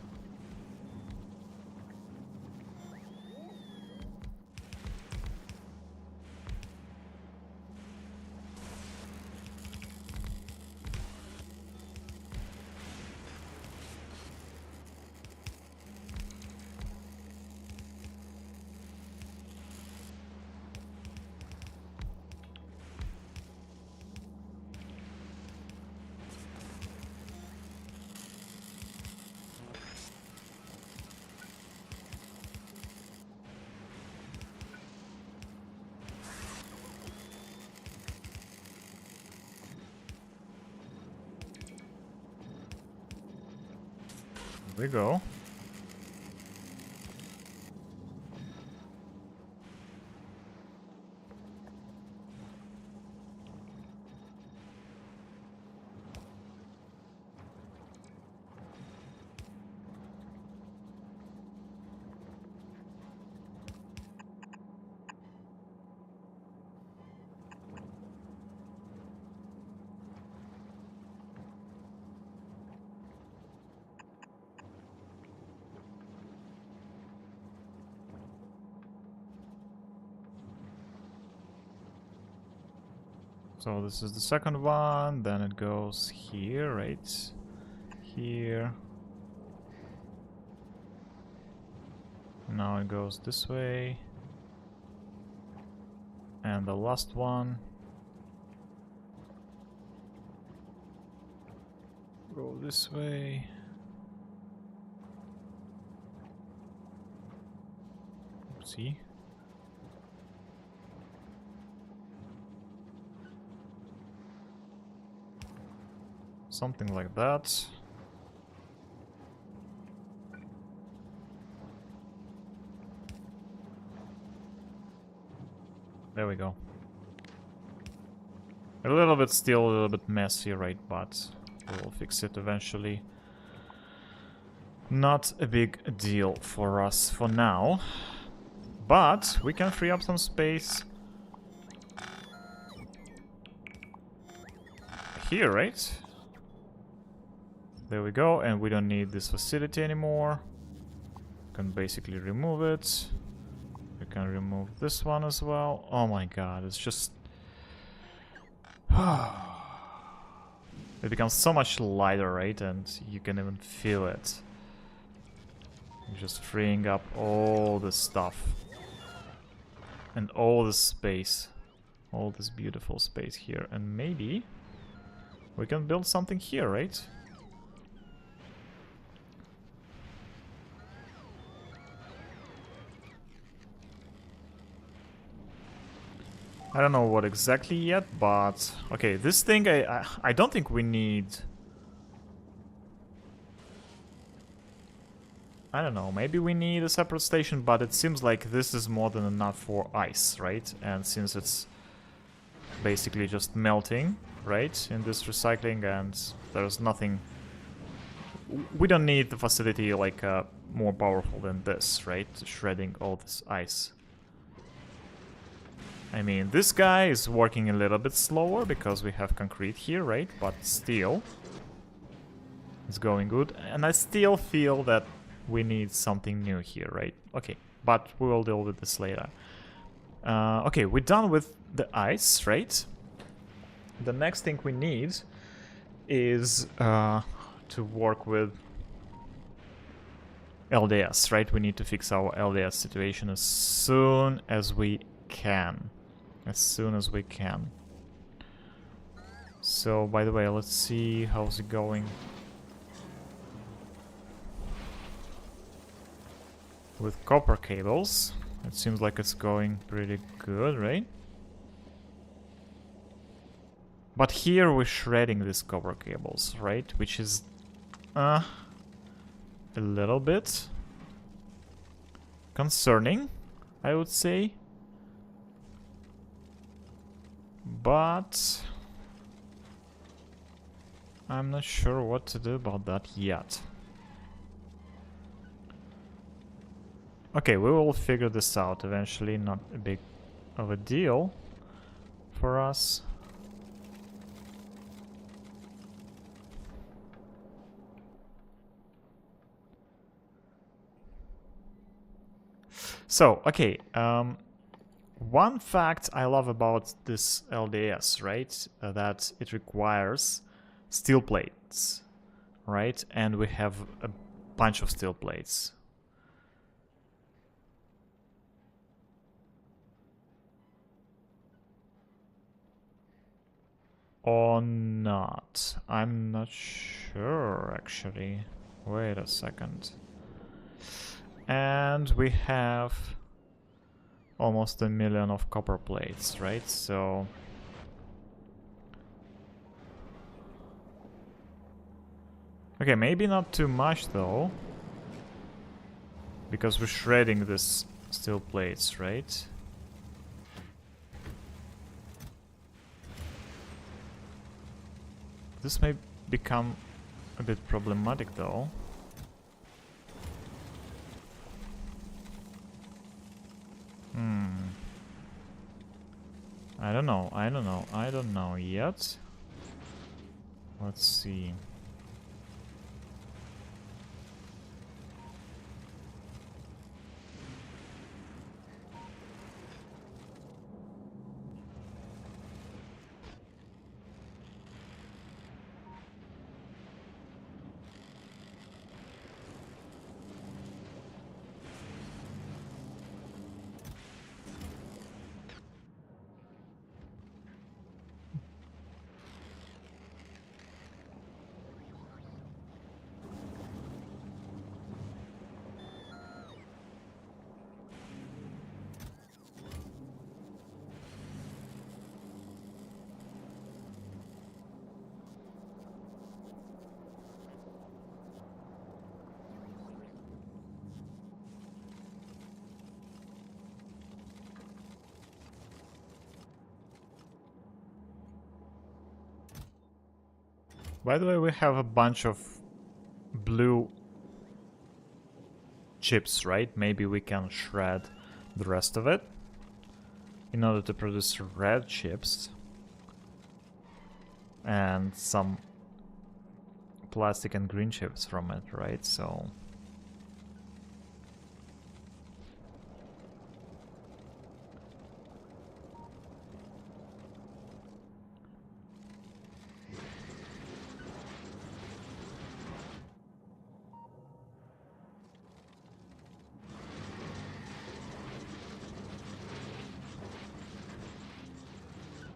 There we go. So this is the second one, then it goes here, right? Here. Now it goes this way. And the last one. Go this way. See? Something like that. There we go. A little bit still, a little bit messy, right? But we'll fix it eventually. Not a big deal for us for now. But we can free up some space here, right? There we go, and we don't need this facility anymore. Can basically remove it. We can remove this one as well. Oh my god, it's just... it becomes so much lighter, right? And you can even feel it. Just freeing up all this stuff. And all this space. All this beautiful space here. And maybe we can build something here, right? I don't know what exactly yet, but... Okay, this thing, I don't think we need... I don't know, maybe we need a separate station, but it seems like this is more than enough for ice, right? And since it's basically just melting, right, in this recycling, and there's nothing we don't need the facility like more powerful than this, right? Shredding all this ice. I mean, this guy is working a little bit slower because we have concrete here, right? But still, it's going good. And I still feel that we need something new here, right? Okay, but we will deal with this later. Okay, we're done with the ice, right? The next thing we need is to work with LDS, right? We need to fix our LDS situation as soon as we can. As soon as we can. So, by the way, let's see how's it going. With copper cables, it seems like it's going pretty good, right? But here we're shredding these copper cables, right? Which is a little bit concerning, I would say. But I'm not sure what to do about that yet. Okay, we will figure this out eventually, not a big of a deal for us. So, okay, one fact I love about this LDS, right, that it requires steel plates, right, and we have a bunch of steel plates. Or not. I'm not sure, actually. Wait a second. And we have almost 1 million of copper plates, right? So okay, maybe not too much though, because we're shredding this steel plates, right? This may become a bit problematic though. I don't know yet. Let's see. By the way, we have a bunch of blue chips, right? Maybe we can shred the rest of it in order to produce red chips and some plastic and green chips from it, right? So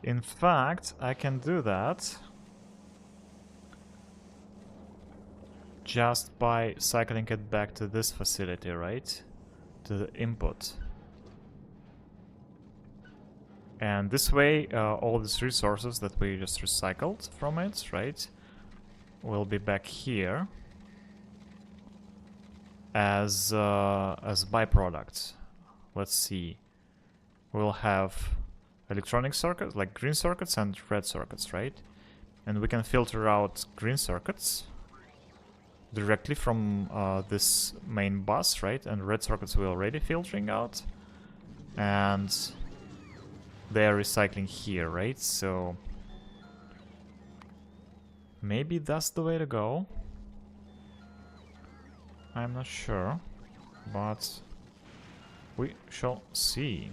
in fact, I can do that just by cycling it back to this facility, right? To the input. And this way, all these resources that we just recycled from it, right, will be back here as byproducts. Let's see. We'll have electronic circuits, like green circuits and red circuits, right? And we can filter out green circuits directly from this main bus, right? And red circuits were already filtering out. And they are recycling here, right? So maybe that's the way to go. I'm not sure, but we shall see.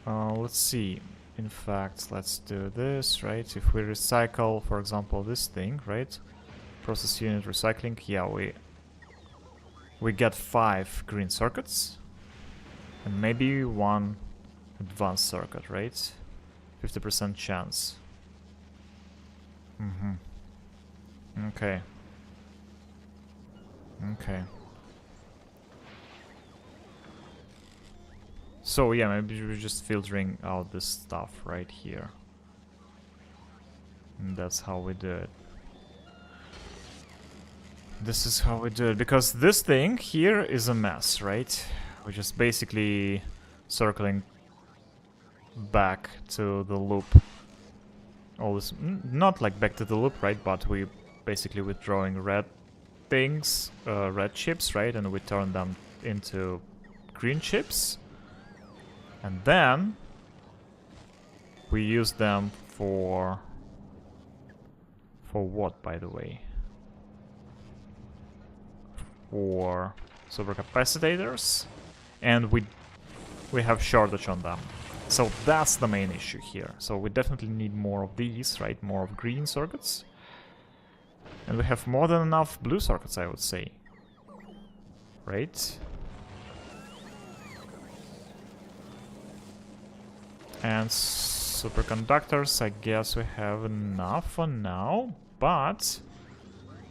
Let's see. In fact, let's do this, right? If we recycle, for example, this thing, right? Process unit recycling, yeah, we get 5 green circuits and maybe 1 advanced circuit, right? 50% chance. Okay. Okay. So yeah, maybe we're just filtering out this stuff right here. And that's how we do it. This is how we do it, because this thing here is a mess, right? We're just basically circling back to the loop. All this, not like back to the loop, right? But we basically withdrawing red things, red chips, right? And we turn them into green chips. And then we use them for what, by the way? For supercapacitors, and we have shortage on them. So that's the main issue here. So we definitely need more of these, right? More of green circuits. And we have more than enough blue circuits, I would say. Right? And superconductors, I guess we have enough for now, but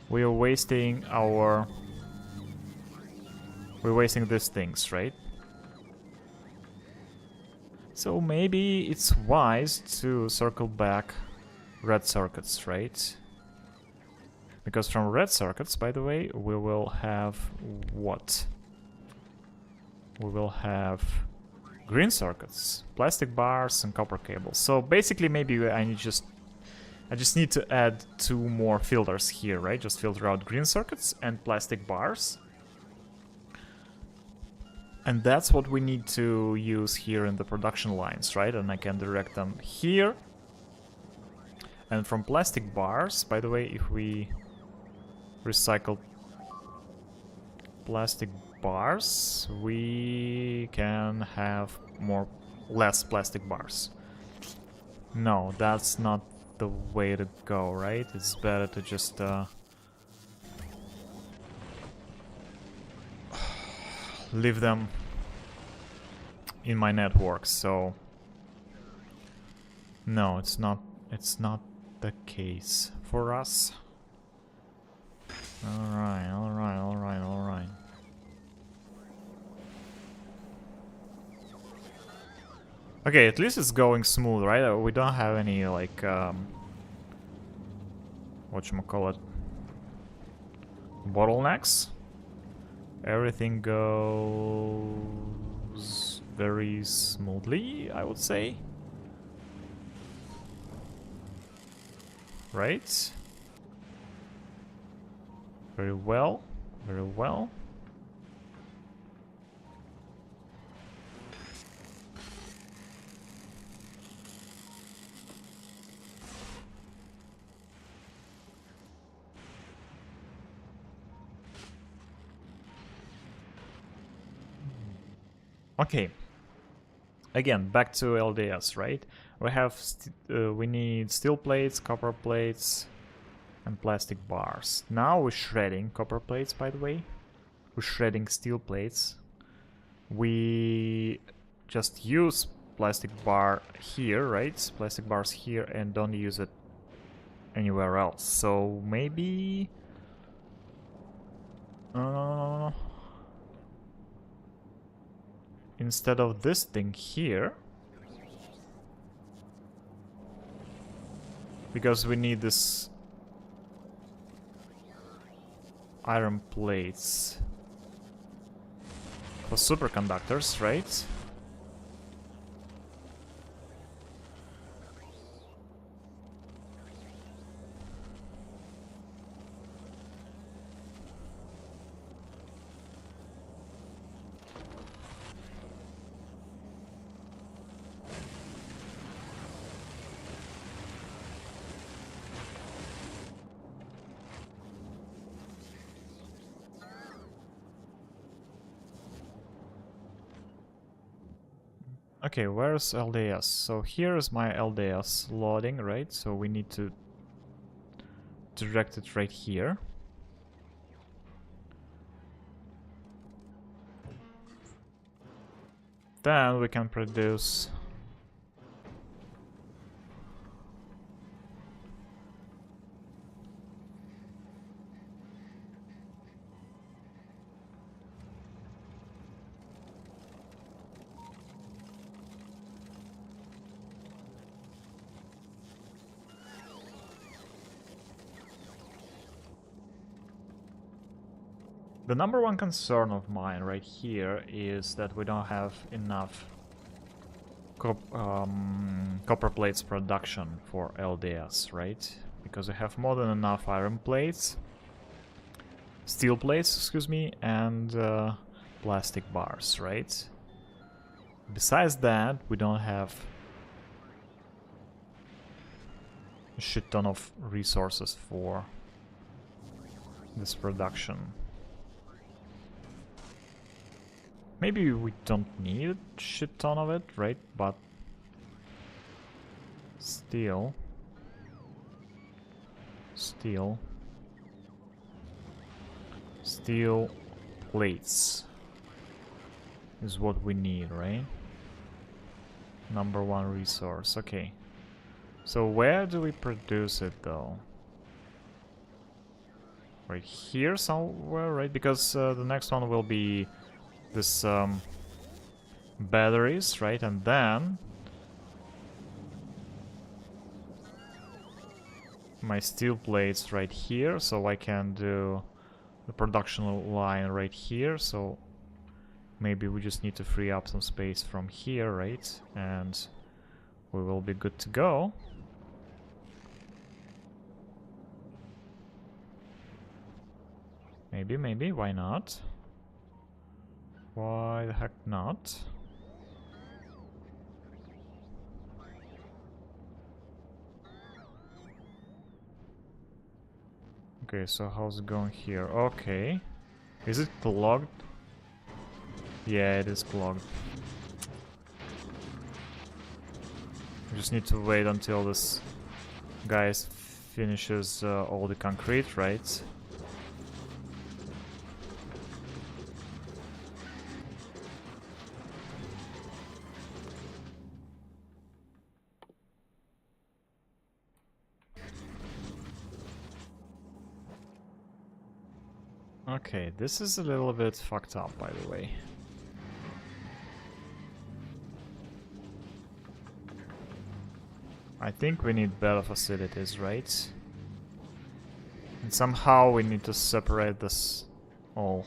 we are wasting our... We're wasting these things, right? So maybe it's wise to circle back red circuits, right? Because from red circuits, by the way, we will have what? We will have green circuits, plastic bars, and copper cables. So basically, maybe I just need to add 2 more filters here, right? Just filter out green circuits and plastic bars. And that's what we need to use here in the production lines, right? And I can direct them here. And from plastic bars, by the way, if we recycle plastic bars, we can have less plastic bars. No, that's not the way to go, right? It's better to just leave them in my network. So no, it's not the case for us. Alright. Okay, at least it's going smooth, right? We don't have any, like, whatchamacallit, bottlenecks. Everything goes very smoothly, I would say. Right? Very well. Very well. Okay. Again, back to LDS, right? We have we need steel plates, copper plates, and plastic bars. Now we're shredding copper plates, by the way. We're shredding steel plates. We just use plastic bar here, right? Plastic bars here, and don't use it anywhere else. So maybe... instead of this thing here, because we need this iron plates for superconductors, right? Okay, where's LDS? So here's my LDS loading, right? So we need to direct it right here. Then we can produce the number one concern of mine right here is that we don't have enough copper plates production for LDS, right? Because we have more than enough iron plates, steel plates, excuse me, and plastic bars, right? Besides that, we don't have a shit ton of resources for this production. Maybe we don't need a shit ton of it, right? But still steel plates is what we need, right? Number one resource. Okay, so where do we produce it though? Right here somewhere, right? Because the next one will be this batteries, right? And then my steel plates right here, so I can do the production line right here. So maybe we just need to free up some space from here, right? And we will be good to go. Maybe, why not? Why the heck not? Okay, so how's it going here? Okay. Is it clogged? Yeah, it is clogged. We just need to wait until this guy finishes all the concrete, right? Okay, this is a little bit fucked up, by the way. I think we need better facilities, right? And somehow we need to separate this all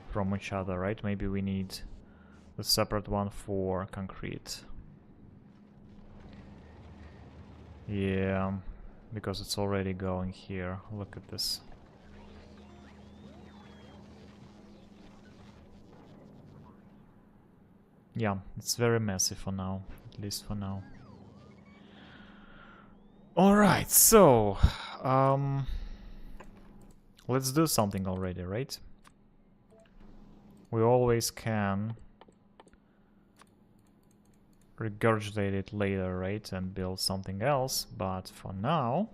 from each other, right? Maybe we need a separate one for concrete. Yeah, because it's already going here. Look at this. Yeah, it's very messy for now, at least for now. Alright, so let's do something already, right? We always can regurgitate it later, right? And build something else, but for now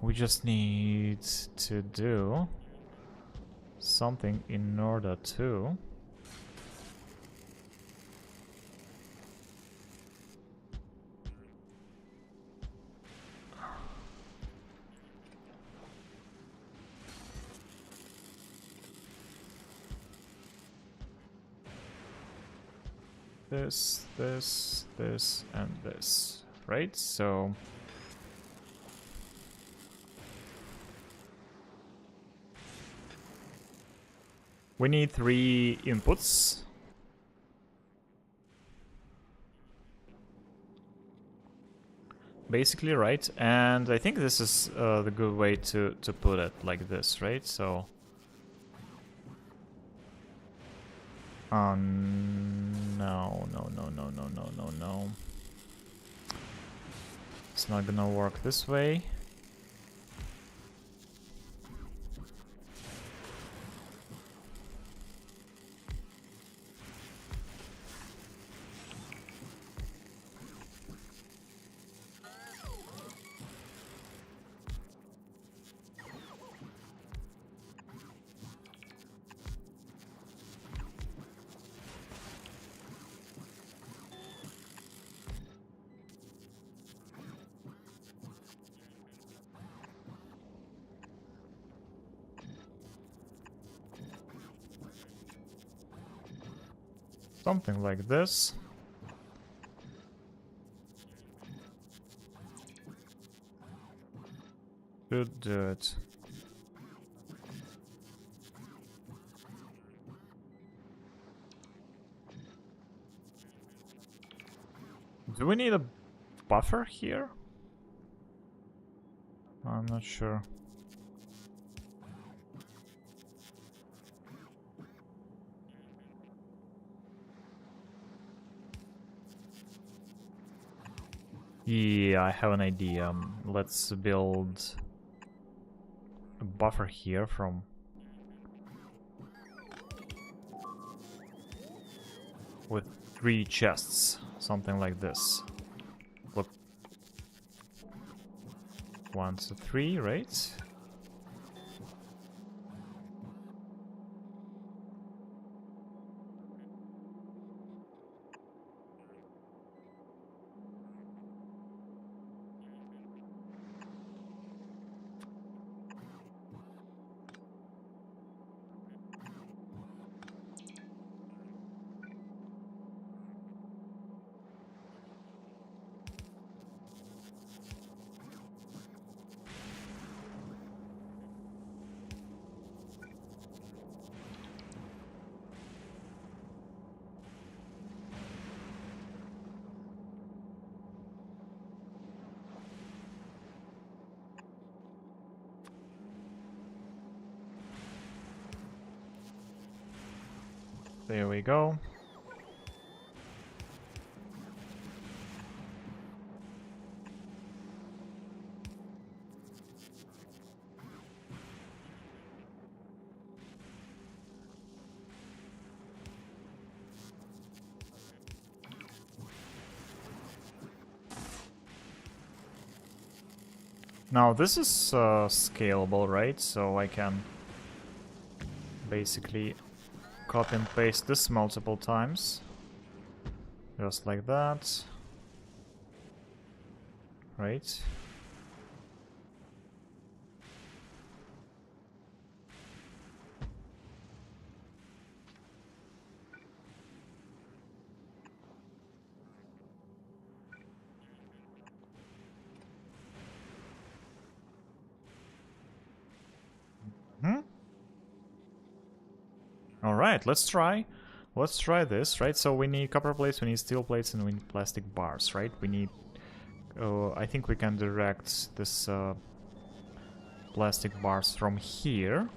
we just need to do something in order to this, and this, right? So we need 3 inputs. Basically, right? And I think this is the good way to put it, like this, right? So no. It's not gonna work this way. Something like this. Should do it. Do we need a buffer here? I'm not sure. Yeah, I have an idea. Let's build a buffer here from... with 3 chests, something like this. Look. 1 to 3, right? There we go. Now this is scalable, right? So I can basically copy and paste this multiple times. Just like that. Right? Alright, let's try. Let's try this, right? So we need copper plates, we need steel plates, and we need plastic bars, right? We need... I think we can direct this plastic bars from here.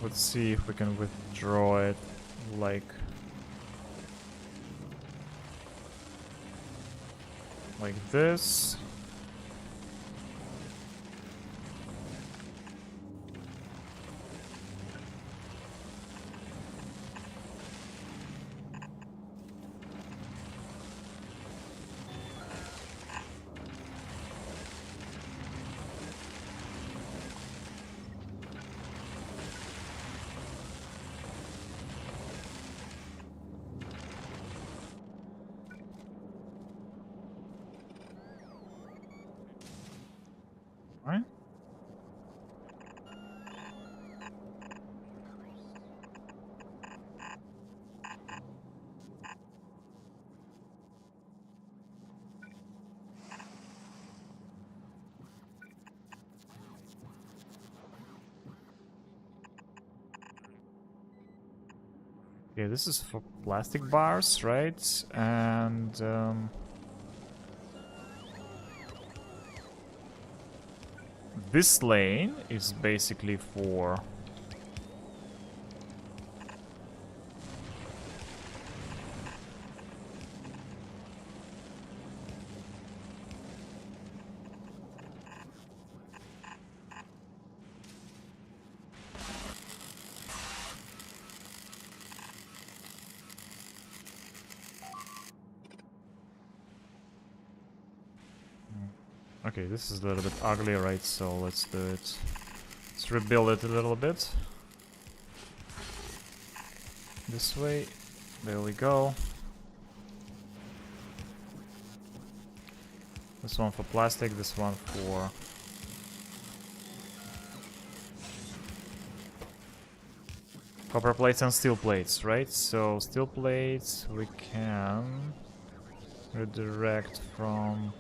Let's see if we can withdraw it, like this. Right? Okay, this is for plastic bars, right? And this lane is basically for... Okay, this is a little bit ugly, right? So let's do it. Let's rebuild it a little bit. This way. There we go. This one for plastic, this one for... copper plates and steel plates, right? So steel plates we can redirect from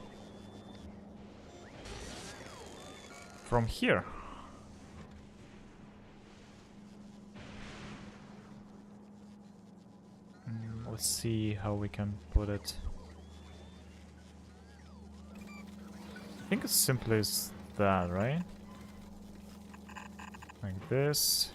here. Let's see how we can put it. I think it's simply as that, right? Like this.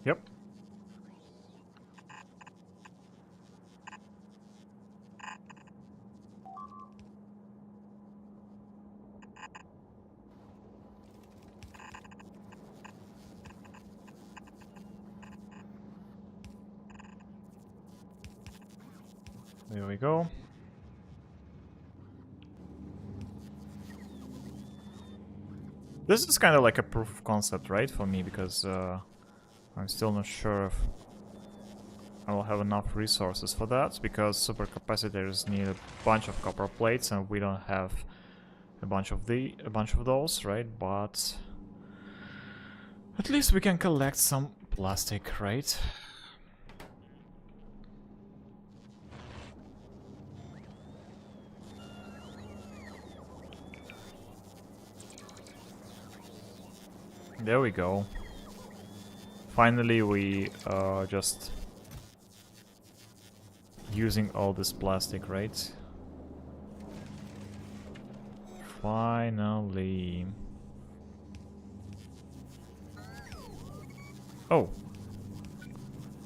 Yep. There we go. This is kind of like a proof of concept, right, for me, because I'm still not sure if I will have enough resources for that, because supercapacitors need a bunch of copper plates, and we don't have a bunch of those, right? But at least we can collect some plastic, right? There we go. Finally, we are just using all this plastic, right? Finally. Oh.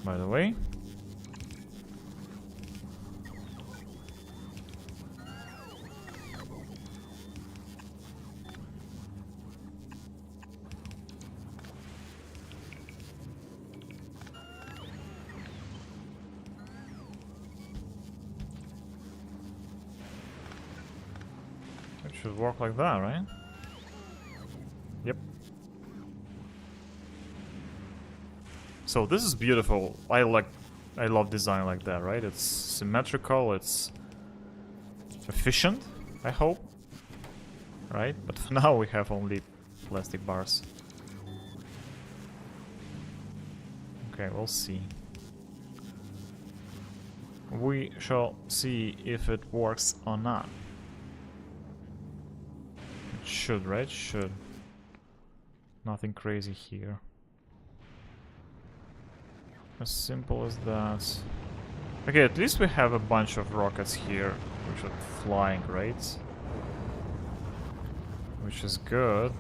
By the way. It should work like that, right? Yep. So this is beautiful. I love design like that, right? It's symmetrical, it's efficient, I hope. Right? But for now we have only plastic bars. Okay, we'll see. We shall see if it works or not. It should, right? Should. Nothing crazy here. As simple as that. Okay, at least we have a bunch of rockets here, which are flying, right? Which is good.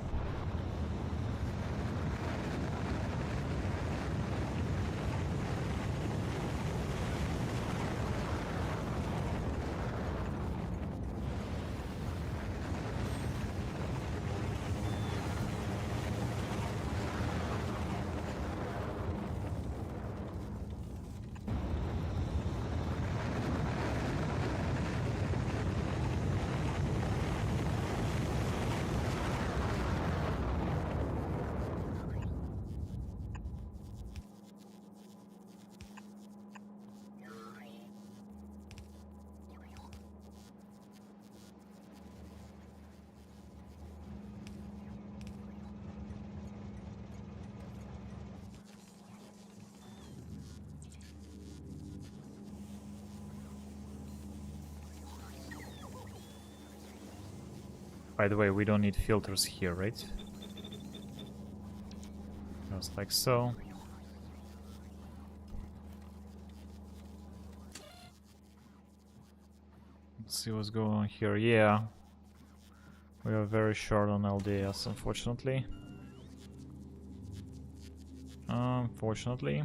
By the way, we don't need filters here, right? Just like so. Let's see what's going on here. Yeah. We are very short on LDS, unfortunately. Unfortunately.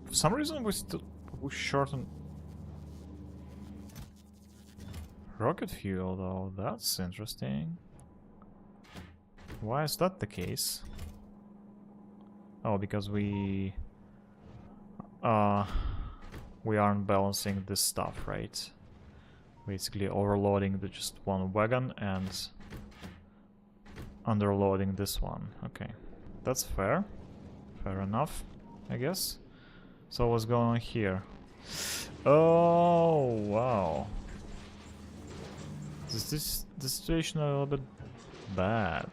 For some reason we short on... rocket fuel, though. That's interesting. Why is that the case? Oh, because we aren't balancing this stuff, right? Basically overloading the just one wagon and underloading this one. Okay, that's fair. Fair enough, I guess. So what's going on here? Oh, wow. Is this the situation a little bit bad?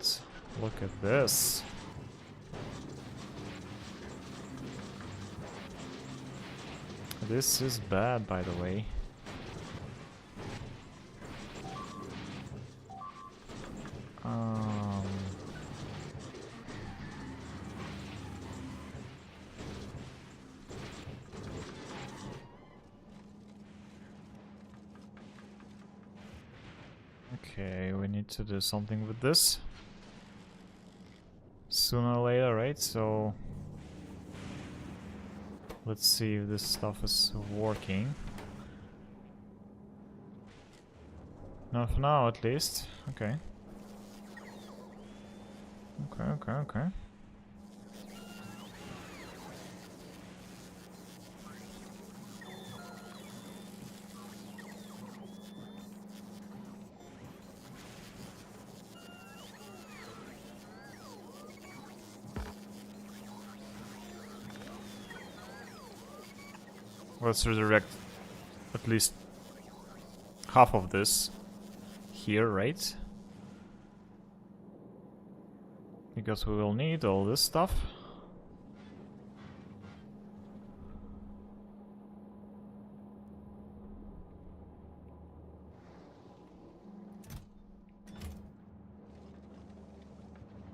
Look at this. This is bad, by the way. Okay, we need to do something with this sooner or later, right? So let's see if this stuff is working. Not for now, at least. Okay. Okay. Let's redirect at least half of this here, right? Because we will need all this stuff.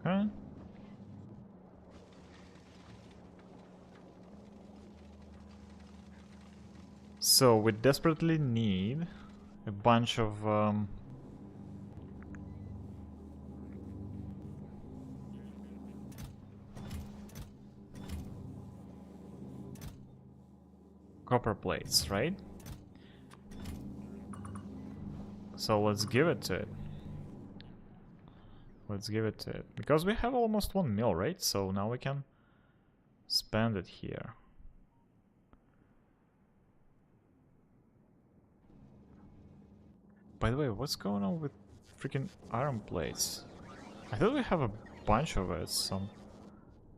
Okay. So we desperately need a bunch of copper plates, right? So let's give it to it. Let's give it to it. Because we have almost 1 mil, right? So now we can spend it here. By the way, what's going on with freaking iron plates? I thought we have a bunch of it.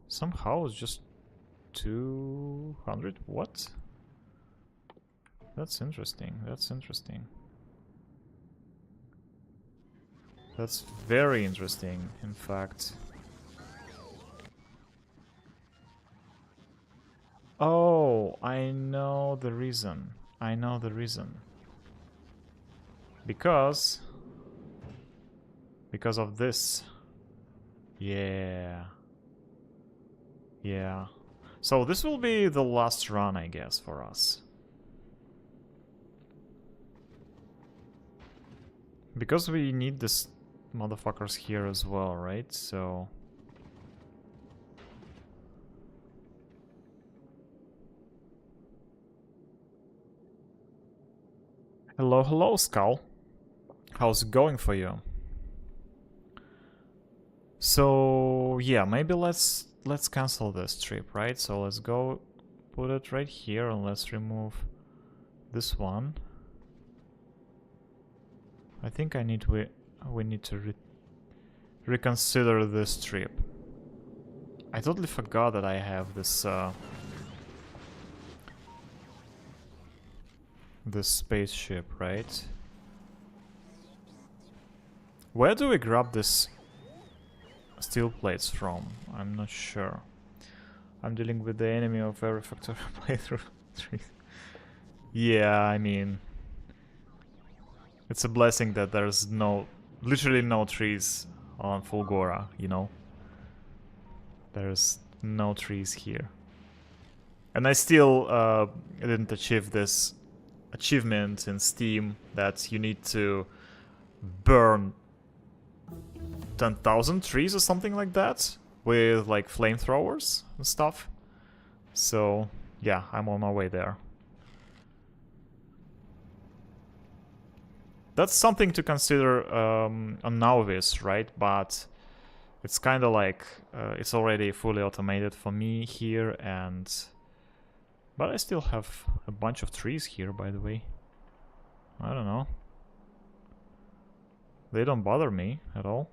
Somehow it's just 200. What? That's interesting. That's interesting. That's very interesting, in fact. Oh, I know the reason. I know the reason. Because of this. Yeah. Yeah. So this will be the last run, I guess, for us. Because we need this motherfuckers here as well, right? So hello, Skull. How's it going for you? So yeah, maybe let's cancel this trip, right? So let's go put it right here and let's remove this one. I think we need to reconsider this trip. I totally forgot that I have this this spaceship, right? Where do we grab this steel plates from? I'm not sure. I'm dealing with the enemy of every Factorio playthrough. Yeah, I mean, it's a blessing that there's literally no trees on Fulgora, you know? There's no trees here. And I still didn't achieve this achievement in Steam that you need to burn 10,000 trees or something like that with like flamethrowers and stuff. So yeah, I'm on my way there. That's something to consider a novice, right? But it's kind of like it's already fully automated for me here, and but I still have a bunch of trees here, by the way. I don't know. They don't bother me at all.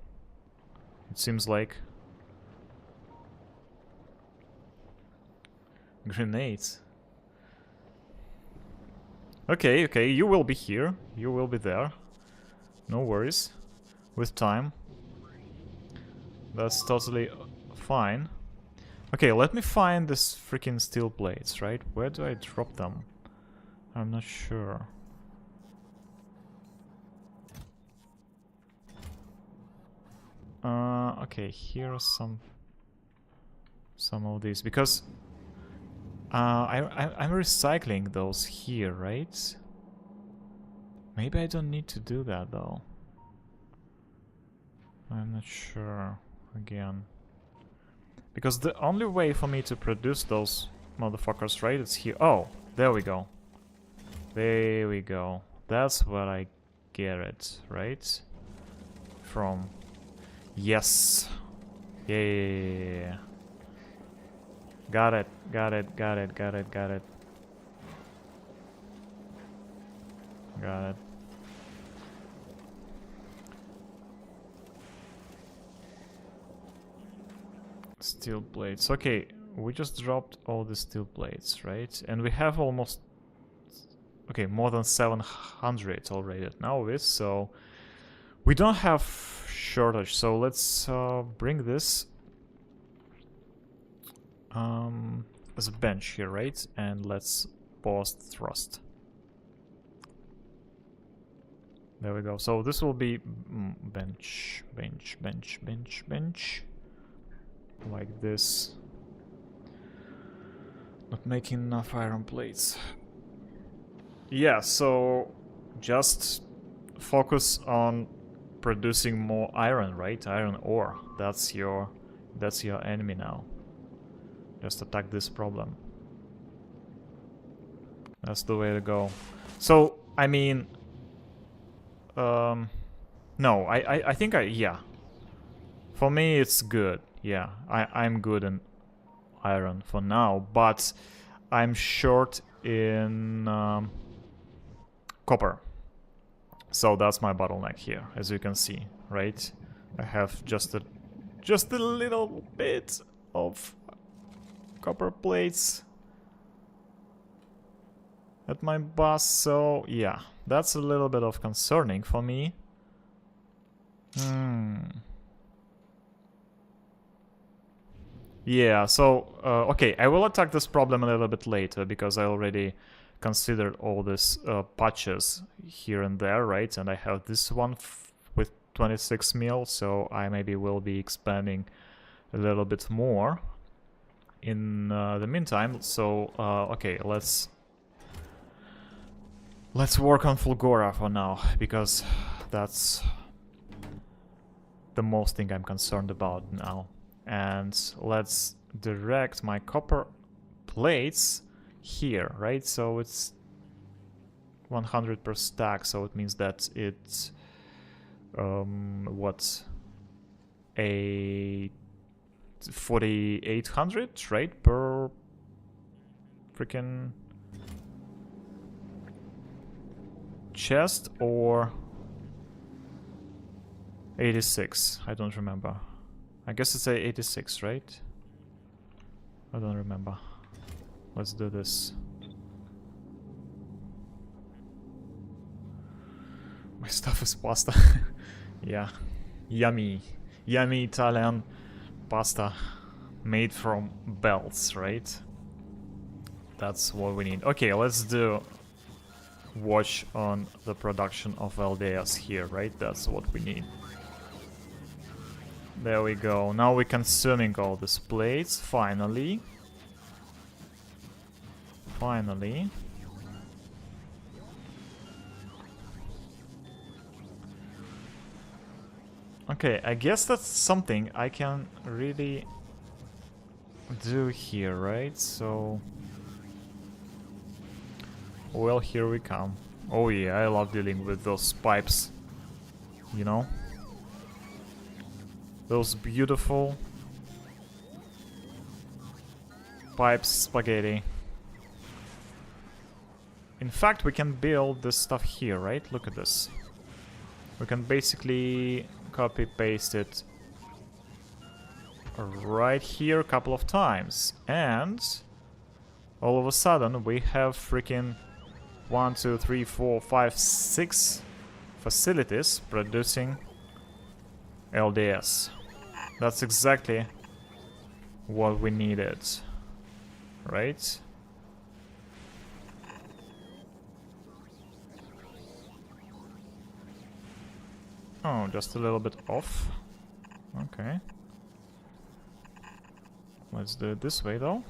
It seems like grenades. Okay, okay, you will be here. You will be there. No worries. With time. That's totally fine. Okay, let me find this freaking steel plates, right? Where do I drop them? I'm not sure. Okay, here are some of these, because I'm recycling those here, right? Maybe I don't need to do that though. I'm not sure again. Because the only way for me to produce those motherfuckers, right, it's here. Oh, there we go. There we go. That's where I get it, right? From. Yes. Yeah. Got it, got it, got it, got it, got it. Got it. Steel plates. Okay, we just dropped all the steel plates, right? And we have almost... Okay, more than 700 already at now with, so... We don't have shortage, so let's bring this as a bench here, right? And let's post thrust. There we go. So this will be bench, bench, bench, bench, bench. Like this. Not making enough iron plates. Yeah, so just focus on producing more iron, right? Iron ore. That's your enemy now. Just attack this problem. That's the way to go. So, I mean... no, I think yeah. For me, it's good. Yeah, I'm good in iron for now, but I'm short in copper. So that's my bottleneck here, as you can see, right? I have just a little bit of copper plates at my bus, so yeah, that's a little bit of concerning for me. Yeah, so, okay, I will attack this problem a little bit later, because I already considered all these patches here and there, right? And I have this one with 26 mil, so I maybe will be expanding a little bit more in the meantime. So, okay, let's work on Fulgora for now, because that's the most thing I'm concerned about now. And let's direct my copper plates here, right? So it's 100 per stack, so it means that it's what, a 4,800, right, per freaking chest, or 86, I don't remember. I guess it's a 86, right? I don't remember. Let's do this. My stuff is pasta. Yeah. Yummy. Yummy Italian pasta made from belts, right? That's what we need. Okay, let's do watch on the production of LDS here, right? That's what we need. There we go. Now we're consuming all these plates, finally. Finally. Okay, I guess that's something I can really do here, right? So... Well, here we come. Oh yeah, I love dealing with those pipes. You know? Those beautiful pipes spaghetti. In fact, we can build this stuff here, right? Look at this. We can basically copy paste it right here a couple of times. And all of a sudden we have freaking 1, 2, 3, 4, 5, 6 facilities producing LDS. That's exactly what we needed, right? Oh, just a little bit off. Okay. Let's do it this way though.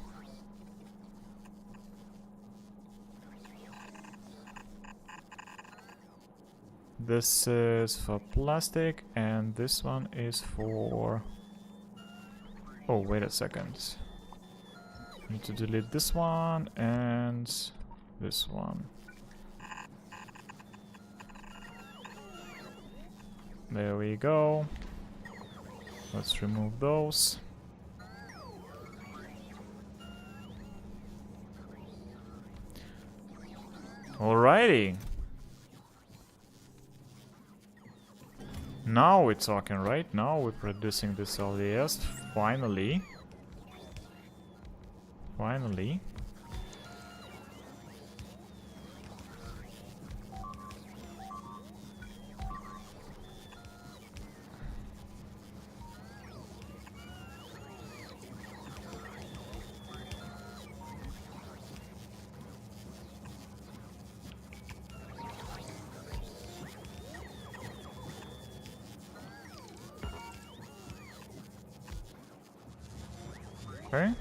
This is for plastic and this one is for... Oh, wait a second. Need to delete this one and this one. There we go. Let's remove those. Alrighty. Now we're talking, right? Now we're producing this LDS. Finally. Finally. Okay.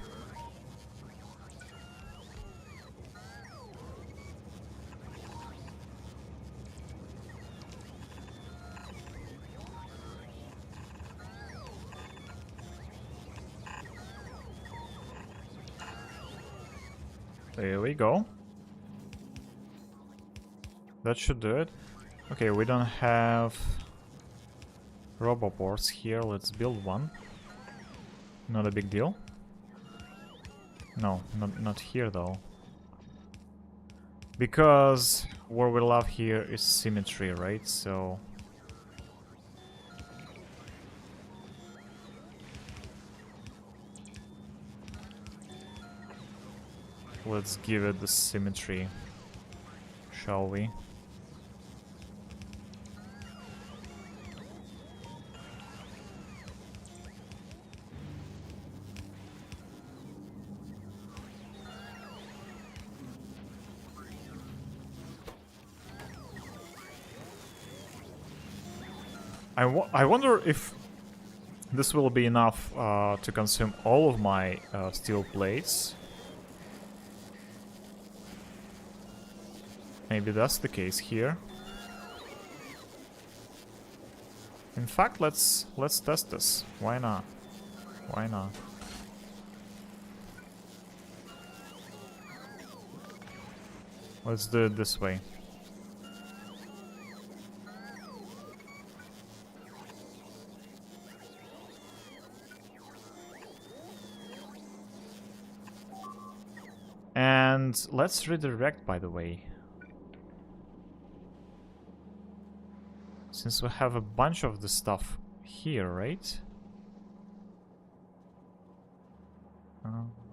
There we go. That should do it. Okay, we don't have roboports here. Let's build one. Not a big deal. No, not here though. Because what we love here is symmetry, right? So let's give it the symmetry, shall we? I wonder if this will be enough to consume all of my steel plates. Maybe that's the case here. In fact, let's test this. Why not? Why not? Let's do it this way. And let's redirect, by the way. Since we have a bunch of the stuff here, right?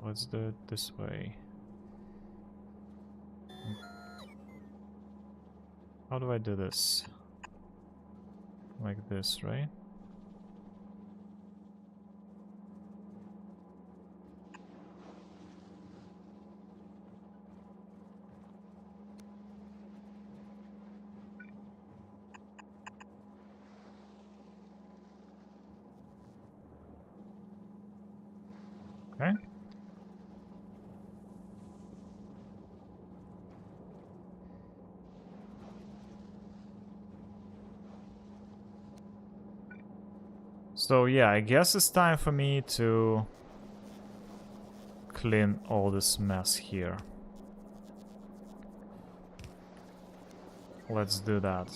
Let's do it this way. How do I do this? Like this, right? Okay. So yeah, I guess it's time for me to clean all this mess here. Let's do that.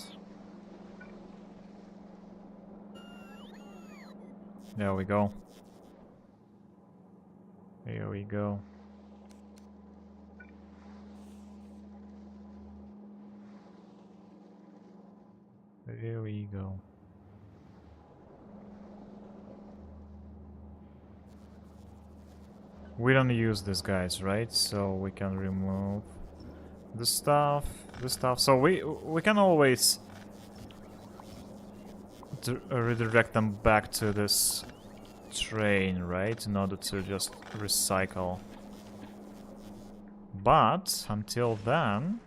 There we go. Here we go. Here we go. We don't use these guys, right? So we can remove the stuff, So we can always redirect them back to this train, right? In order to just recycle. But until then,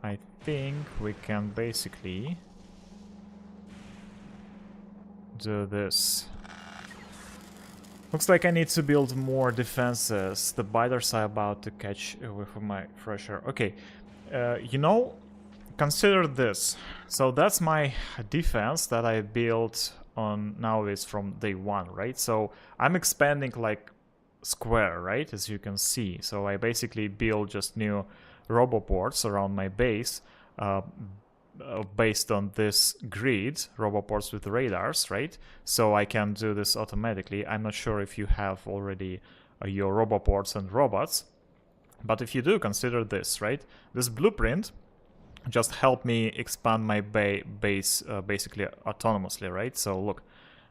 I think we can basically do this. Looks like I need to build more defenses. The biters are about to catch with my fresher. Okay, you know, consider this. So that's my defense that I built on now is from day one, right? So I'm expanding like square, right? As you can see. So I basically build just new roboports around my base based on this grid, roboports with radars, right? So I can do this automatically. I'm not sure if you have already your roboports and robots, but if you do, consider this, right? This blueprint just helped me expand my base basically autonomously, right? So look,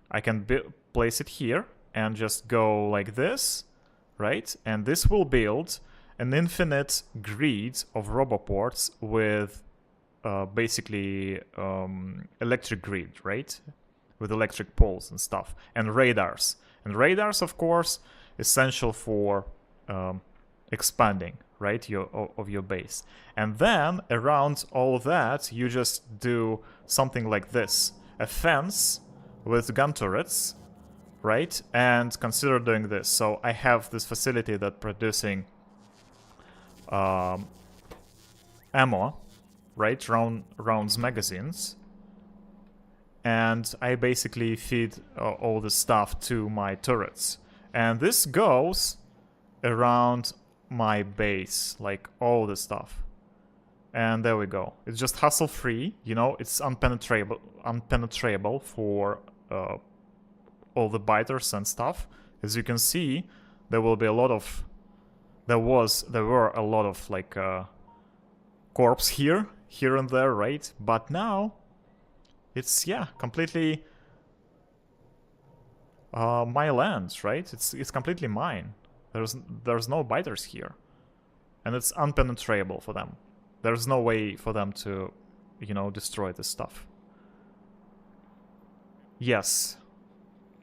I can place it here and just go like this, right? And this will build an infinite grid of roboports with basically electric grid, right? With electric poles and stuff, and radars. And radars, of course, essential for expanding, right, of your base. And then around all that, you just do something like this: a fence with gun turrets, right? And consider doing this. So I have this facility that producing ammo, right, rounds magazines, and I basically feed all the stuff to my turrets, and this goes around my base, like all the stuff. And there we go. It's just hassle free, you know. It's unpenetrable for all the biters and stuff. As you can see, there will be a lot of there were a lot of like corpse here and there, right? But now it's, yeah, completely my land, right? It's completely mine. There's no biters here, and it's unpenetrable for them. There's no way for them to, you know, destroy this stuff. Yes,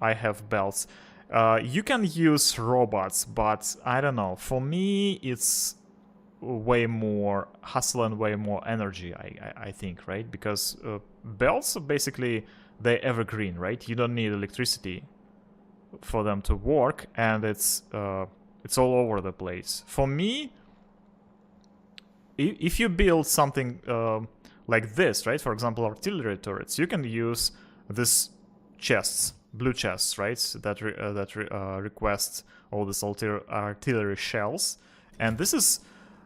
I have belts. You can use robots, but I don't know. For me, it's way more hustle and way more energy, I think, right? Because belts are basically, they're evergreen, right? You don't need electricity for them to work, and it's all over the place. For me, if you build something like this, right? For example, artillery turrets, you can use this chests, blue chests, right? That request all these artillery shells, and this is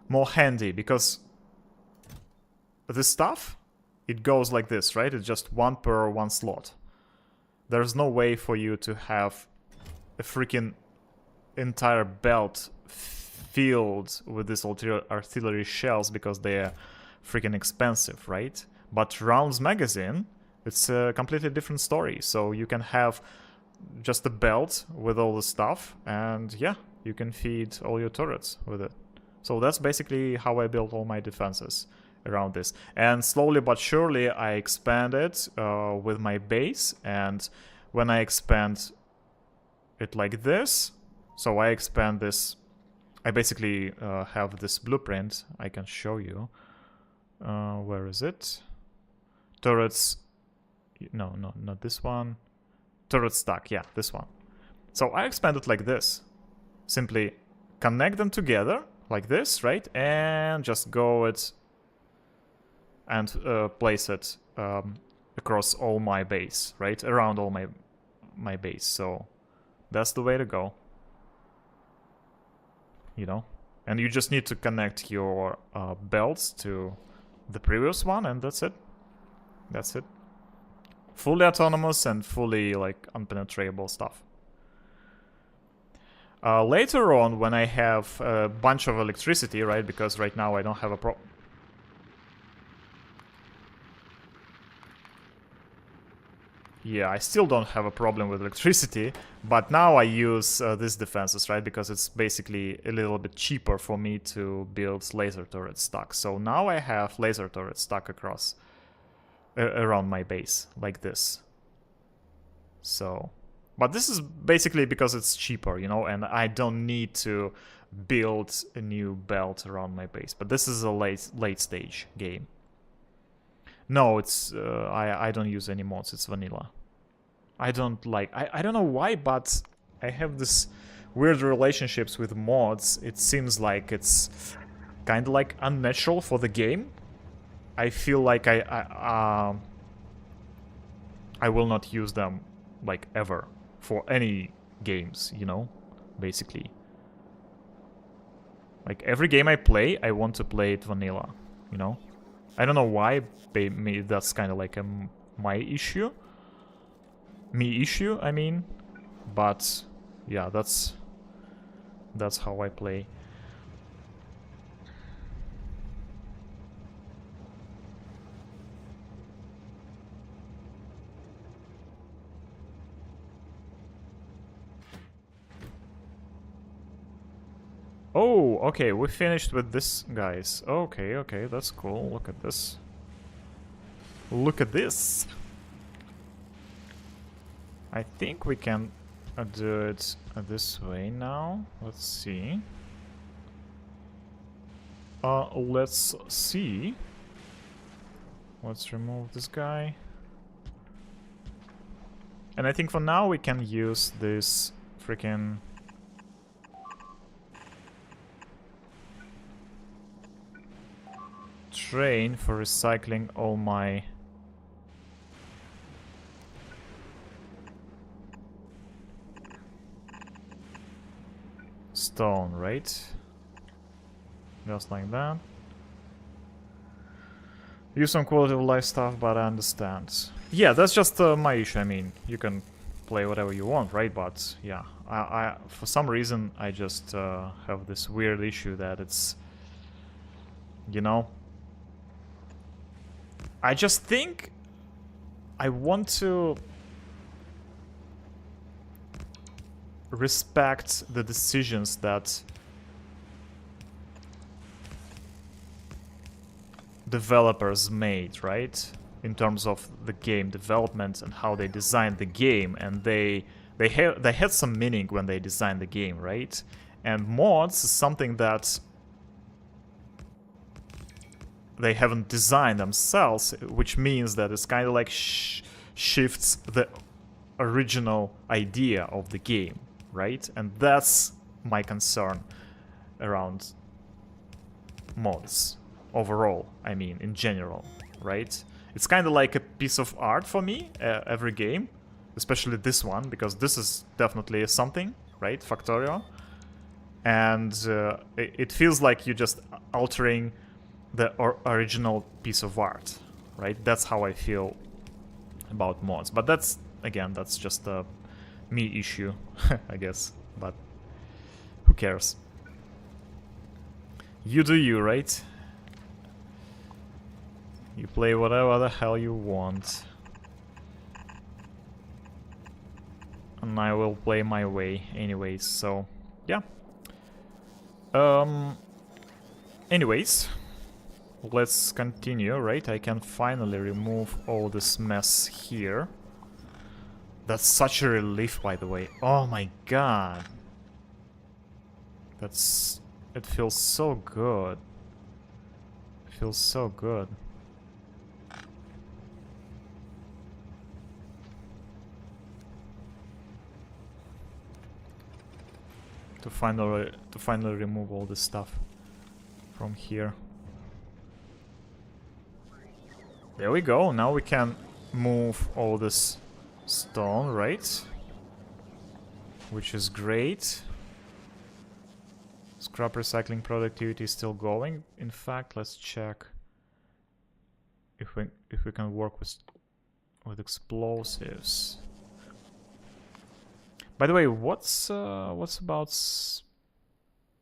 more handy because this stuff, it goes like this, right? It's just one per one slot. There's no way for you to have a freaking entire belt filled with these artillery shells because they're freaking expensive, right? But rounds magazine, it's a completely different story. So you can have just a belt with all the stuff, and yeah, you can feed all your turrets with it. So that's basically how I built all my defenses around this. And slowly but surely I expanded with my base, and when I expand it like this, so I expand this, I basically have this blueprint I can show you. Where is it? Turrets, no, not this one. Turret stack, yeah, this one. So I expand it like this. Simply connect them together like this, right? And just go it and place it across all my base, right? Around all my base. So that's the way to go, you know. And you just need to connect your belts to the previous one, and that's it. That's it. Fully autonomous and fully, like, unpenetrable stuff. Later on, when I have a bunch of electricity, right, because right now I don't have a Yeah, I still don't have a problem with electricity, but now I use these defenses, right, because it's basically a little bit cheaper for me to build laser turret stack. So now I have laser turret stack across, around my base, like this. So, but this is basically because it's cheaper, you know, and I don't need to build a new belt around my base. But this is a late stage game. No, it's I don't use any mods. It's vanilla. I don't like. I don't know why, but I have this weird relationships with mods. It seems like it's kind of like unnatural for the game. I feel like I will not use them like ever for any games, you know, basically. Like every game I play, I want to play it vanilla, you know. I don't know why. Maybe that's kind of like my issue. Me issue, I mean. But yeah, that's how I play. Oh, okay, we finished with this, guys. Okay, okay, that's cool. Look at this. Look at this. I think we can do it this way now. Let's see. Let's see. Let's remove this guy. And I think for now we can use this freaking train for recycling all my stone, right? Just like that. Use some quality of life stuff, but I understand. Yeah, that's just my issue. I mean, you can play whatever you want, right? But yeah, I for some reason I just have this weird issue that it's, you know, I just think I want to respect the decisions that developers made, right? In terms of the game development and how they designed the game, and they had some meaning when they designed the game, right? And mods is something that they haven't designed themselves, which means that it's kind of like shifts the original idea of the game, right? And that's my concern around mods overall, I mean, in general, right? It's kind of like a piece of art for me, every game, especially this one, because this is definitely something, right? Factorio. And it feels like you're just altering the original piece of art, right? That's how I feel about mods. But that's, again, that's just a me issue, I guess. But who cares? You do you, right? You play whatever the hell you want. And I will play my way anyways, so yeah. Anyways, let's continue, right? I can finally remove all this mess here. That's such a relief, by the way. Oh my god. It feels so good. It feels so good. To finally remove all this stuff from here. There we go. Now we can move all this stone, right? Which is great. Scrap recycling productivity is still going. In fact, let's check if we can work with explosives. By the way, what's about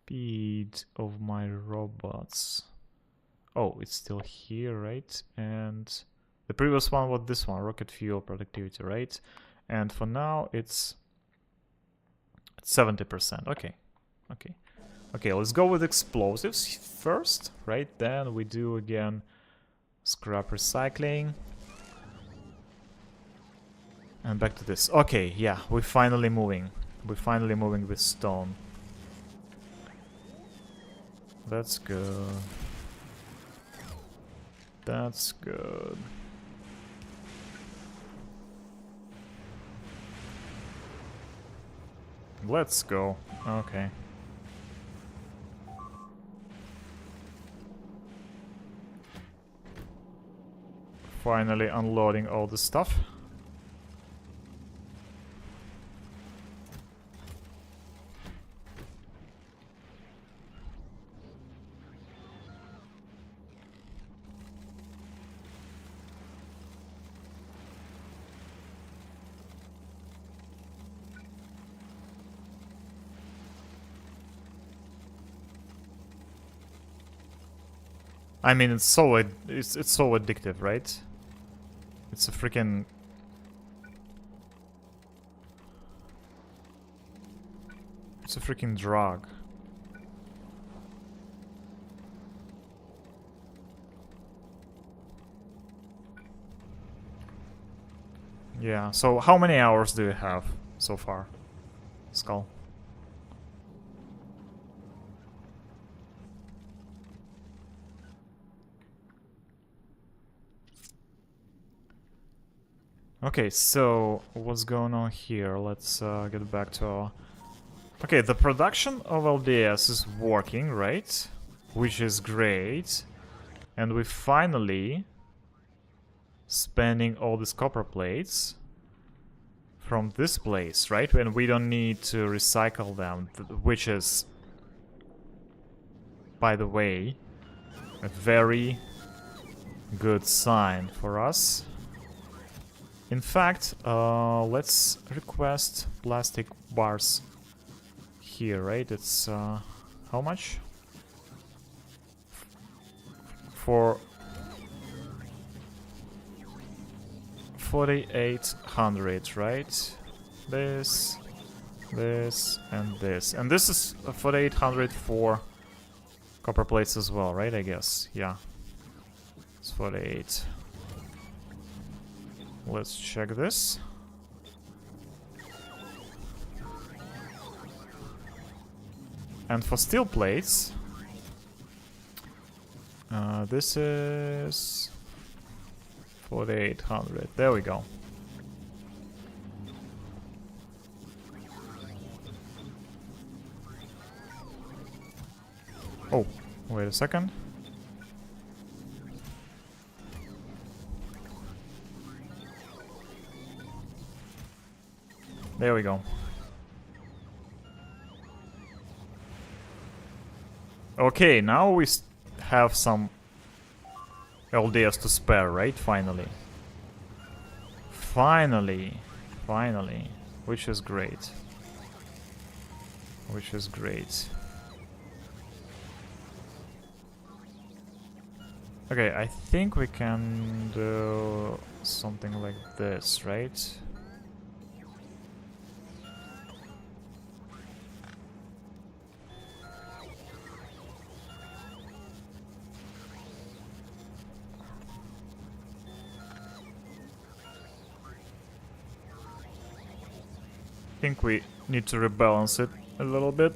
speed of my robots? Oh, it's still here, right? And the previous one was this one, rocket fuel productivity, right? And for now, it's 70%. Okay, okay. Okay, let's go with explosives first, right? Then we do again scrap recycling. And back to this. Okay, yeah, we're finally moving. We're finally moving with stone. That's good. That's good. Let's go. Okay. Finally unloading all the stuff. I mean, it's so it's so addictive, right? It's a freaking... It's a freaking drug. Yeah, so how many hours do you have so far, Skull? Okay, so what's going on here? Let's get back to our... Okay, the production of LDS is working, right? Which is great. And we finally spending all these copper plates from this place, right? And we don't need to recycle them, which is, by the way, a very good sign for us. In fact, let's request plastic bars here, right? It's how much? For 4,800, right? This, and this. And this is 4,800 for copper plates as well, right? I guess. Yeah. It's 48. Let's check this. And for steel plates, this is 4,800. There we go. Oh, wait a second. There we go. Okay, now we have some LDS to spare, right? Finally. Finally. Which is great. Which is great. Okay, I think we can do something like this, right? I think we need to rebalance it a little bit.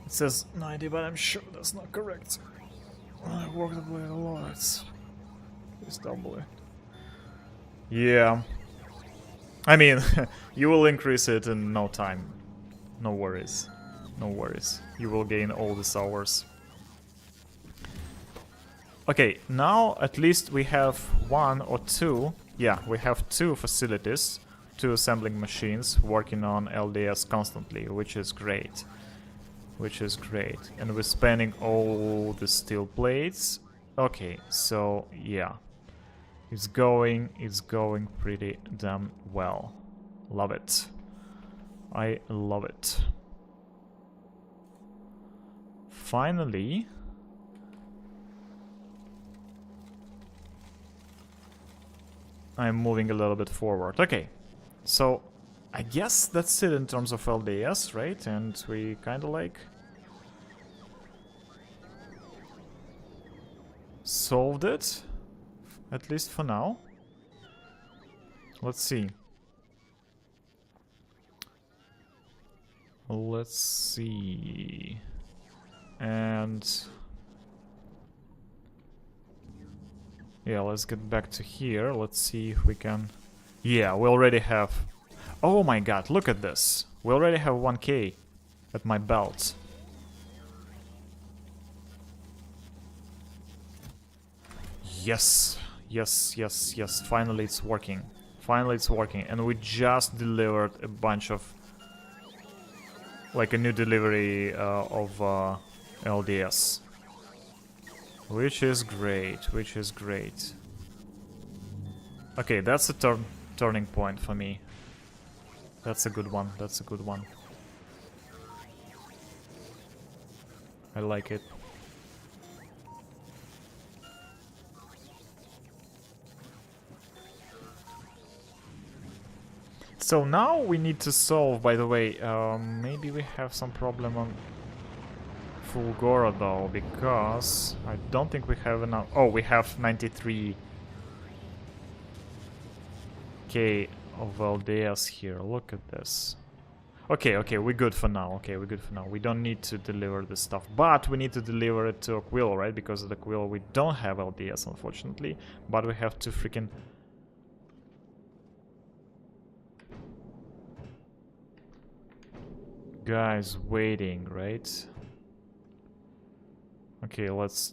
It says 90, but I'm sure that's not correct. I worked the blade a lot. Please double it. Yeah. I mean, you will increase it in no time. No worries. No worries. You will gain all these hours. Okay, now at least we have one or two. Yeah, we have two facilities, two assembling machines working on LDS constantly, which is great. which is great. And we're spanning all the steel plates. Okay, so yeah, it's going pretty damn well. Love it. I love it. Finally, I'm moving a little bit forward. Okay, so I guess that's it in terms of LDS, right? And we kind of like solved it, at least for now. Let's see. Let's see. And yeah, let's get back to here. Let's see if we can... Yeah, we already have... Oh my god, look at this. We already have 1k at my belt. Yes, yes, yes, yes. Finally it's working. Finally it's working. And we just delivered a bunch of... Like a new delivery of LDS. Which is great, which is great. Okay, that's a turning point for me. That's a good one, that's a good one. I like it. So now we need to solve, by the way, maybe we have some problem on Fulgora though, because I don't think we have enough. Oh, we have 93k of LDS here. Look at this. Okay, okay, we're good for now. Okay, we're good for now. We don't need to deliver this stuff, but we need to deliver it to Aquilo, right? Because of the Aquilo we don't have LDS, unfortunately, but we have to freaking... guys waiting, right? Okay, let's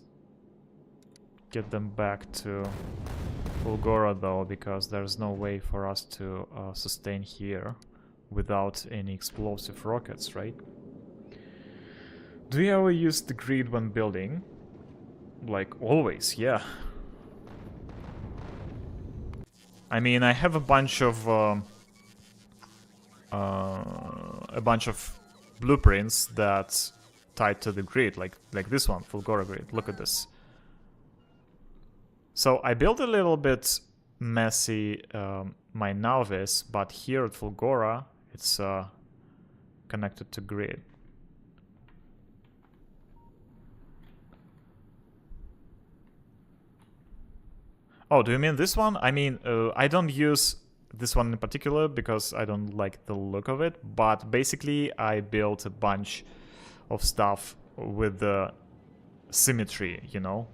get them back to Fulgora though, because there's no way for us to sustain here without any explosive rockets, right? Do you ever use the grid when building? Like always, yeah. I mean, I have a bunch of blueprints that tied to the grid, like this one, Fulgora grid. Look at this. So I built a little bit messy my Nauvis, but here at Fulgora it's connected to grid. Oh, do you mean this one? I mean, I don't use this one in particular because I don't like the look of it, but basically I built a bunch of stuff with the symmetry, you know?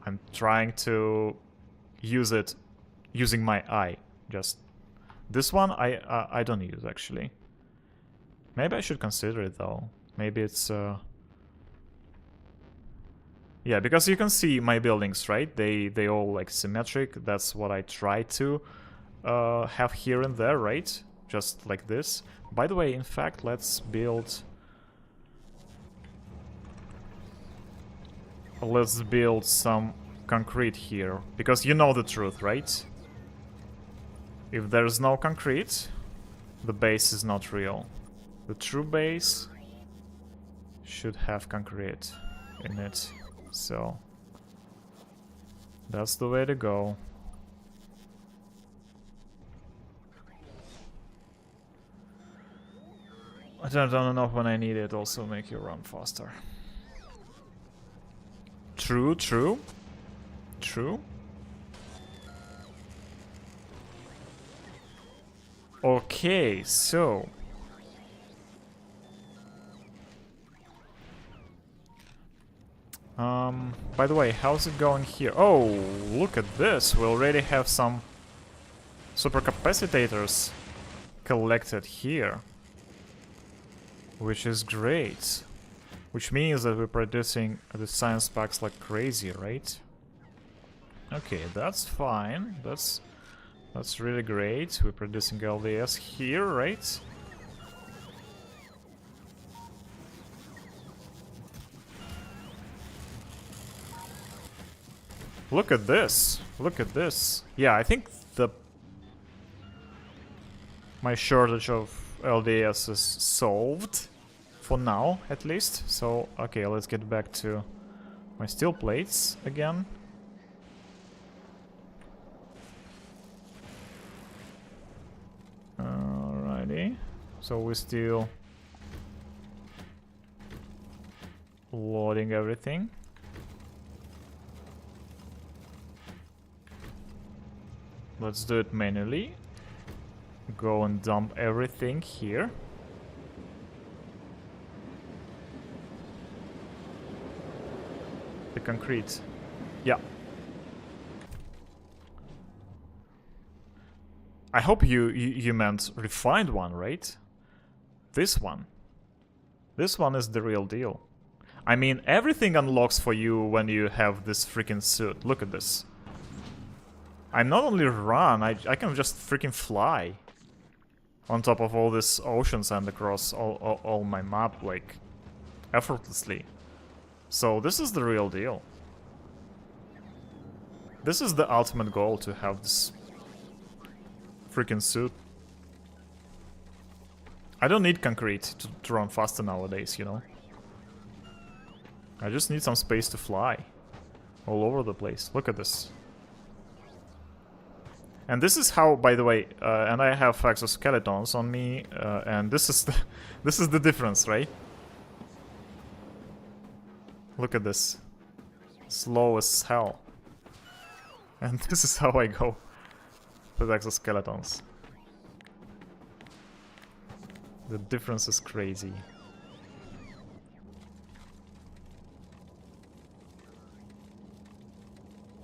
I'm trying to use it using my eye. Just this one I don't use actually. Maybe I should consider it though. Maybe it's yeah, because you can see my buildings, right? They all like symmetric. That's what I try to have here and there, right? Just like this. By the way, in fact, let's build some concrete here, because you know the truth, right? If there's no concrete, the base is not real. The true base should have concrete in it, so that's the way to go. I don't know when I need it, also make you run faster. True, true. True. Okay, so... by the way, how's it going here? Oh, look at this. We already have some supercapacitors collected here. Which is great. Which means that we're producing the science packs like crazy, right? Okay, that's fine. That's really great. We're producing LDS here, right? Look at this. Look at this. Yeah, I think my shortage of LDS is solved. For now, at least. So, okay, let's get back to my steel plates again. Alrighty. So we're still loading everything. Let's do it manually. Go and dump everything here. The concrete. Yeah. I hope you meant refined one, right? This one. This one is the real deal. I mean, everything unlocks for you when you have this freaking suit. Look at this. I not only run, I can just freaking fly. On top of all this oceans and across all my map, like, effortlessly. So this is the real deal. This is the ultimate goal, to have this freaking suit. I don't need concrete to run faster nowadays, you know. I just need some space to fly all over the place. Look at this. And this is how, by the way, and I have exoskeletons on me, and this is the difference, right? Look at this. Slow as hell. And this is how I go with exoskeletons. The difference is crazy.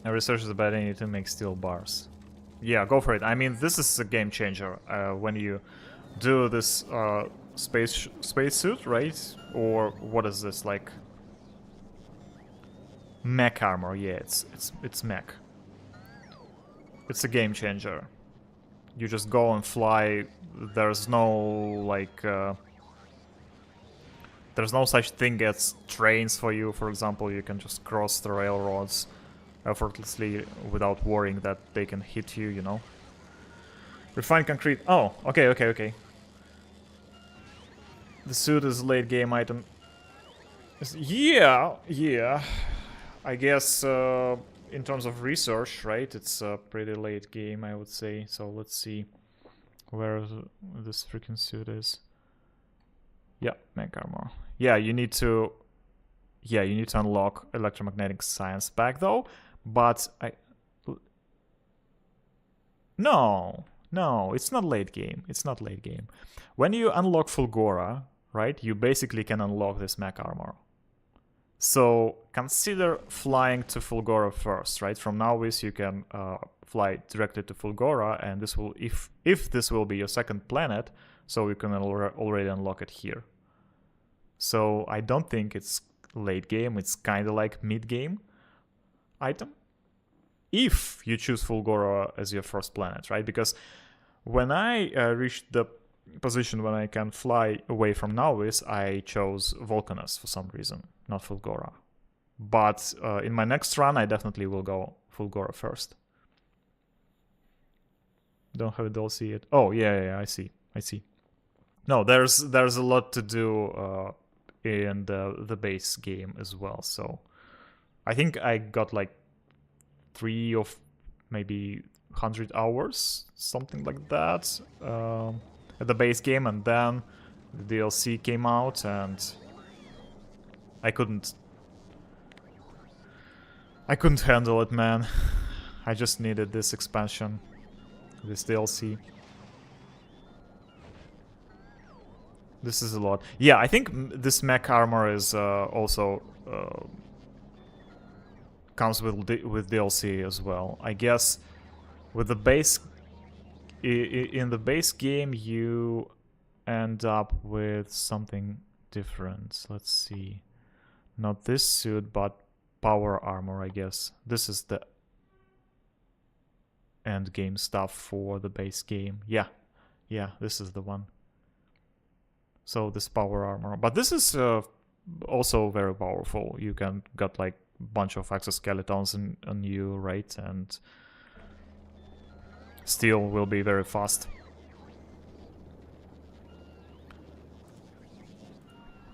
And research is about need to make steel bars. Yeah, go for it. I mean, this is a game changer when you do this space suit, right? Or what is this, like? Mech armor. Yeah, it's mech. It's a game changer. You just go and fly. There's no like there's no such thing as trains for you. For example, you can just cross the railroads effortlessly without worrying that they can hit you, you know. Refined concrete. Oh, okay. The suit is a late game item. Yeah. I guess in terms of research, right, it's a pretty late game, I would say. So let's see where this freaking suit is. Yeah, mech armor. Yeah, you need to unlock electromagnetic science pack though. But No, it's not late game. It's not late game. When you unlock Fulgora, right, you basically can unlock this mech armor. So consider flying to Fulgora first, right? From now on, you can fly directly to Fulgora, and this will, if this will be your second planet, so you can already unlock it here. So I don't think it's late game. It's kind of like mid game item, if you choose Fulgora as your first planet, right? Because when I reached the position when I can fly away from Nauvis, I chose Vulcanus for some reason, not Fulgora. But in my next run, I definitely will go Fulgora first. Don't have a DLC yet. Oh, yeah, I see. No, there's a lot to do in the base game as well. So I think I got like 3 or maybe 100 hours, something like that, at the base game, and then the DLC came out, and I couldn't handle it, man. I just needed this expansion, this DLC. This is a lot. Yeah, I think this mech armor is also comes with DLC as well. I guess with the base in the base game you end up with something different. Let's see. Not this suit, but power armor, I guess. This is the end game stuff for the base game. Yeah, this is the one. So this power armor, but this is also very powerful. You can got like bunch of exoskeletons on you, right? And steel will be very fast.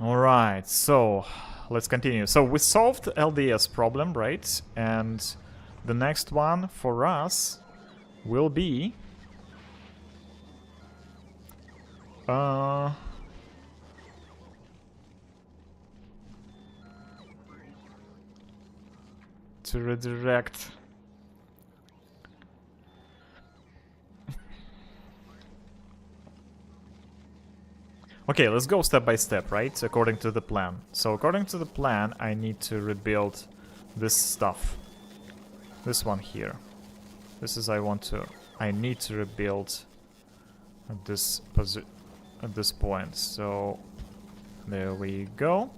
Alright, so let's continue. So we solved LDS problem, right? And the next one for us will be to redirect. Okay, let's go step by step, right? According to the plan. So according to the plan, I need to rebuild this stuff. This one here. This is I need to rebuild at this point. So there we go.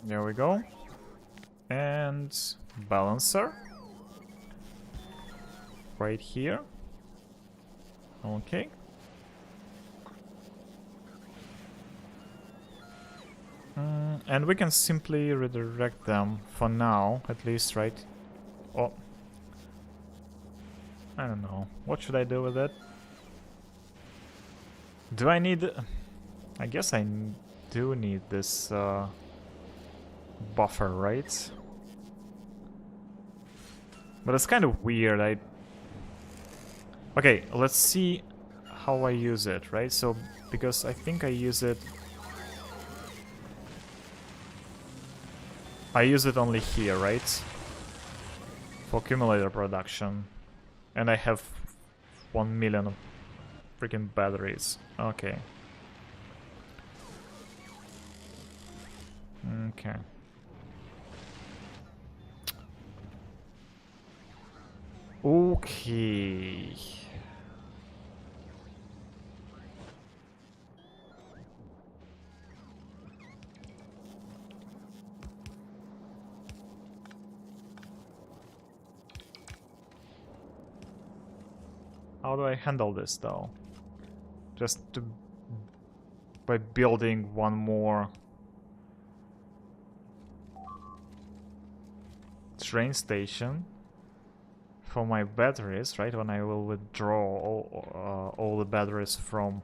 There we go. And balancer. Right here. Okay. And we can simply redirect them for now, at least, right? Oh. I don't know. What should I do with it? Do I need... I guess I do need this buffer, right? But it's kind of weird. Okay, let's see how I use it, right? So, because I think I use it only here, right? For accumulator production. And I have 1 million of freaking batteries. Okay. Okay. Okay. How do I handle this though? By building one more train station for my batteries, right? When I will withdraw all the batteries from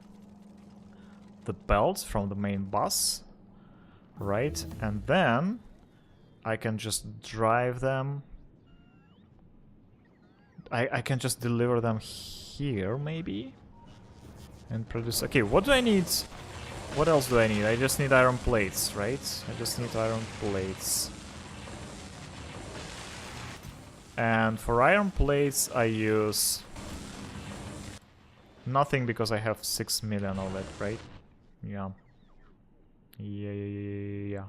the belt, from the main bus, right? And then I can just drive them. I can just deliver them here, maybe? And produce... Okay, what do I need? What else do I need? I just need iron plates, right? I just need iron plates. And for iron plates, I use nothing because I have 6 million of it, right? Yeah. Yeah.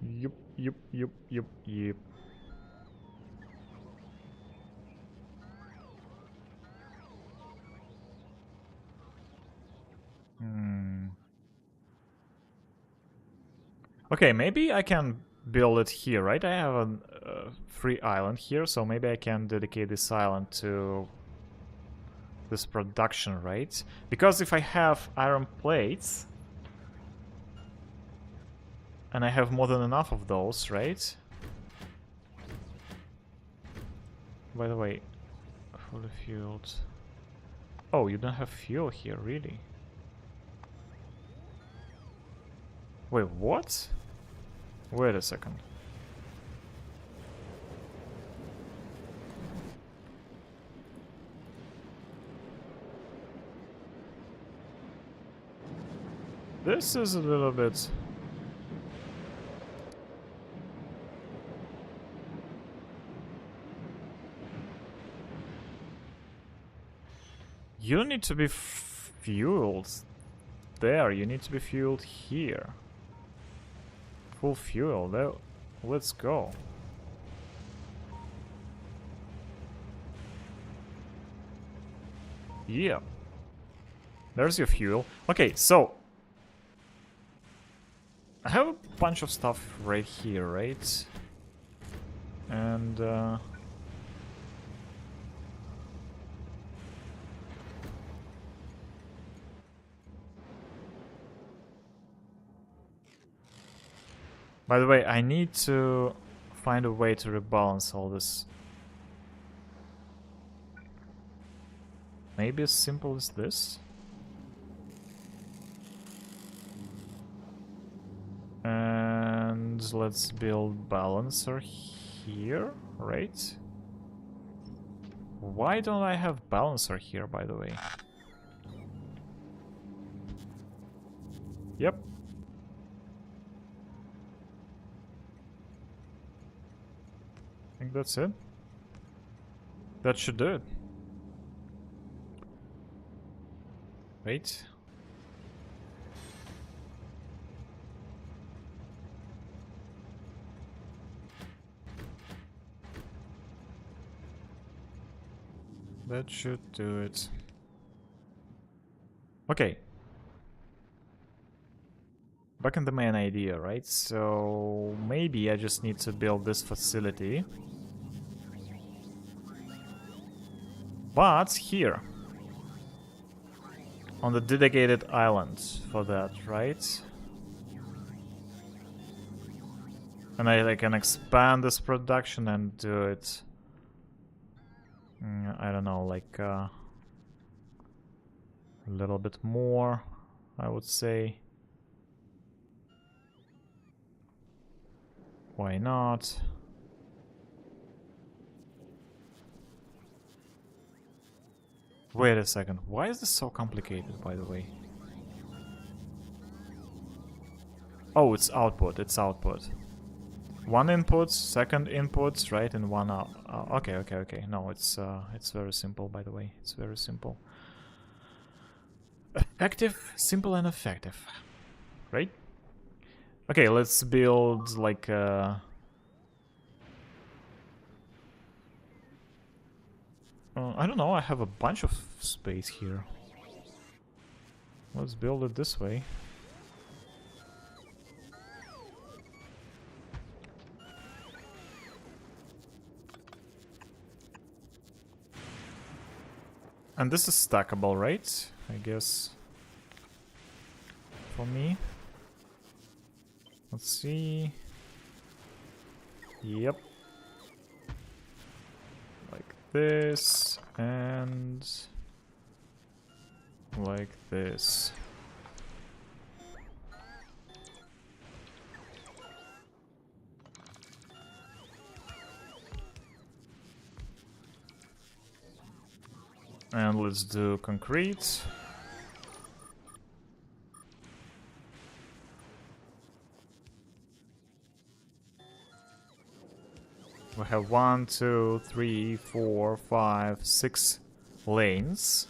Yup. Okay, maybe I can build it here, right? I have a free island here, so maybe I can dedicate this island to this production, right? Because if I have iron plates, and I have more than enough of those, right? By the way, fully fueled. Oh, you don't have fuel here, really? Wait, what? Wait a second. This is a little bit... You need to be fueled there. You need to be fueled here. Full fuel. There. Let's go. Yeah. There's your fuel. Okay, so I have a bunch of stuff right here, right? And by the way, I need to find a way to rebalance all this. Maybe as simple as this. And let's build balancer here, right? Why don't I have balancer here, by the way? Yep. I think that's it. That should do it. Wait. That should do it. Okay. Back in the main idea, right? So maybe I just need to build this facility. But here. On the dedicated island for that, right? And I can expand this production and do it. I don't know, like a little bit more, I would say. Why not? Wait a second, why is this so complicated, by the way? Oh, it's output, it's output. One input, second input, right, and one out. Okay. No, it's very simple, by the way. It's very simple. Effective, simple, and effective, right? Okay, let's build like I don't know. I have a bunch of space here. Let's build it this way. And this is stackable, right? I guess. For me. Let's see. Yep. Like this and like this. And let's do concrete. We have 1, 2, 3, 4, 5, 6 lanes.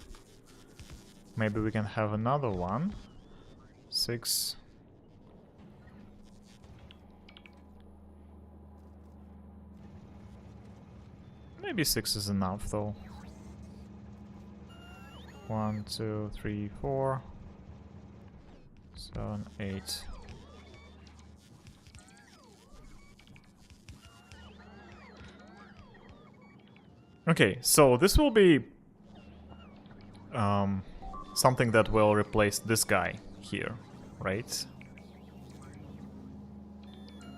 Maybe we can have another one. 6. Maybe 6 is enough though. 1, 2, 3, 4, 7, 8. Okay, so this will be something that will replace this guy here, right?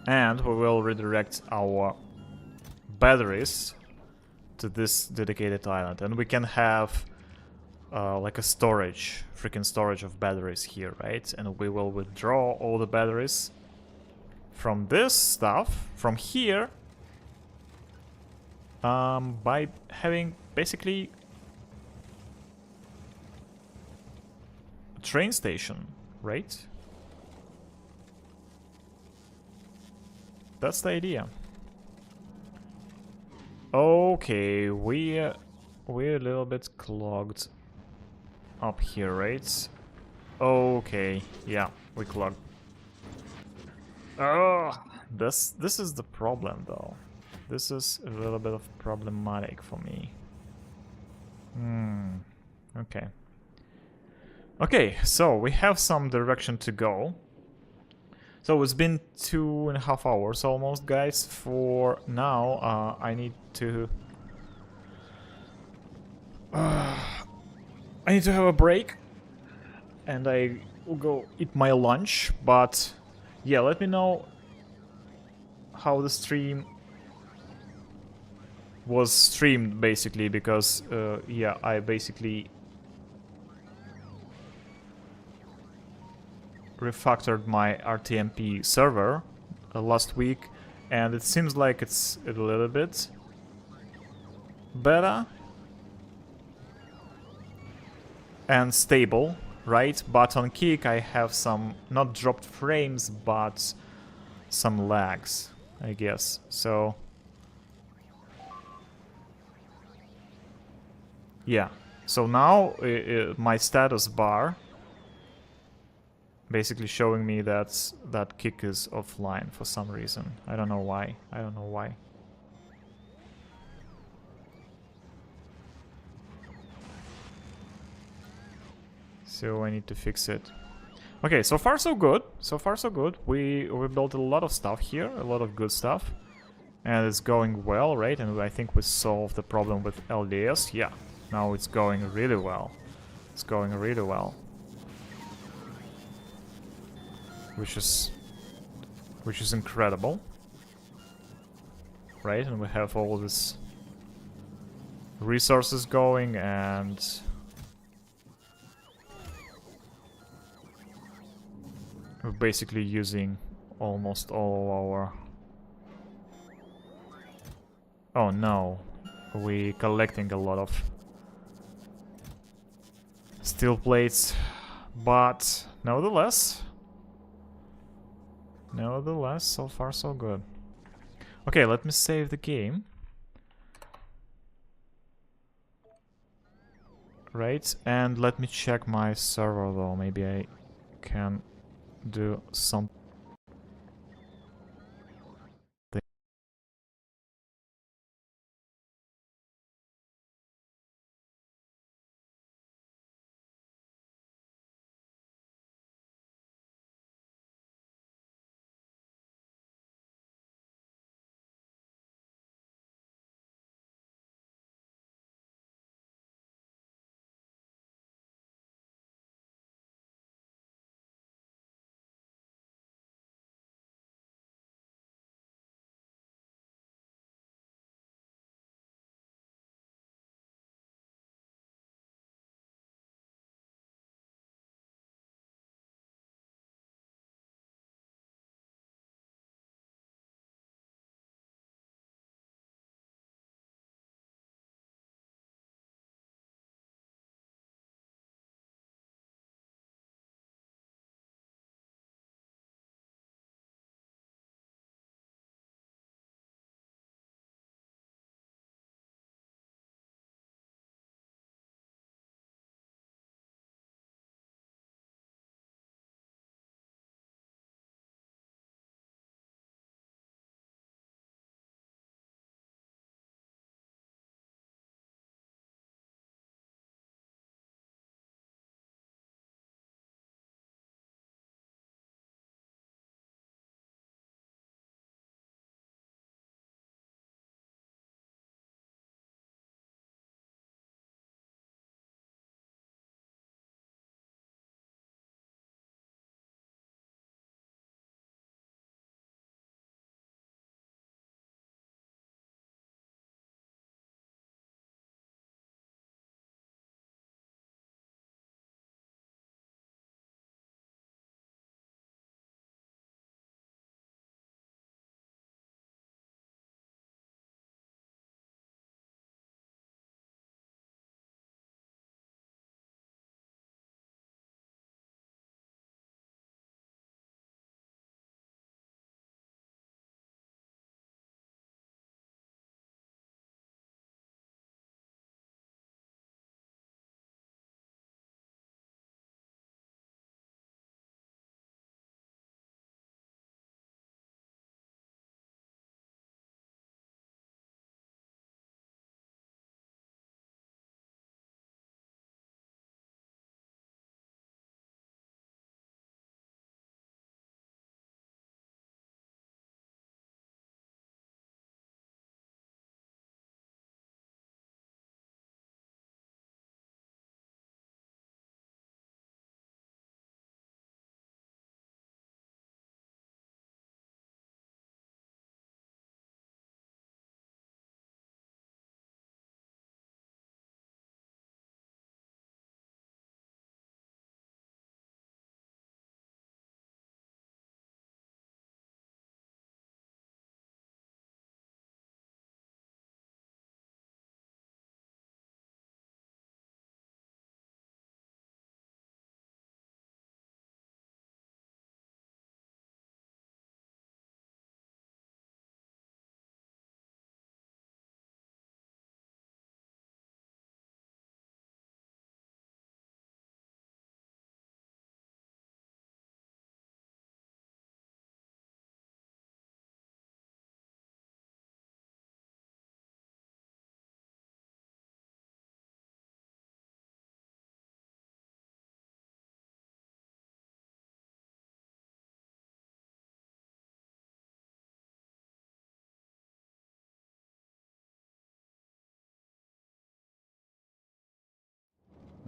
And we will redirect our batteries to this dedicated island, and we can have like a storage, freaking storage of batteries here, right? And we will withdraw all the batteries from this stuff, from here, by having basically a train station, right? That's the idea. Okay, we're a little bit clogged up here, right? Okay, yeah, we clogged. Oh, this is the problem, though. This is a little bit of problematic for me. Okay. Okay, so we have some direction to go. So it's been 2.5 hours almost, guys. For now, I need to... I need to have a break. And I will go eat my lunch. But yeah, let me know how the stream was streamed, basically. Because, yeah, I basically refactored my RTMP server last week. And it seems like it's a little bit better and stable, right? But on Kick I have some, not dropped frames, but some lags, I guess. So yeah, so now my status bar basically showing me that Kick is offline for some reason. I don't know why. I don't know why. So I need to fix it. Okay, so far so good. So far so good. We built a lot of stuff here, a lot of good stuff. And it's going well, right? And I think we solved the problem with LDS. Yeah, now it's going really well. It's going really well. Which is incredible. Right? And we have all these resources going, and we're basically using almost all our... Oh no, we're collecting a lot of steel plates, but nevertheless, so far so good. Okay, let me save the game. Right, and let me check my server though, maybe I can do something.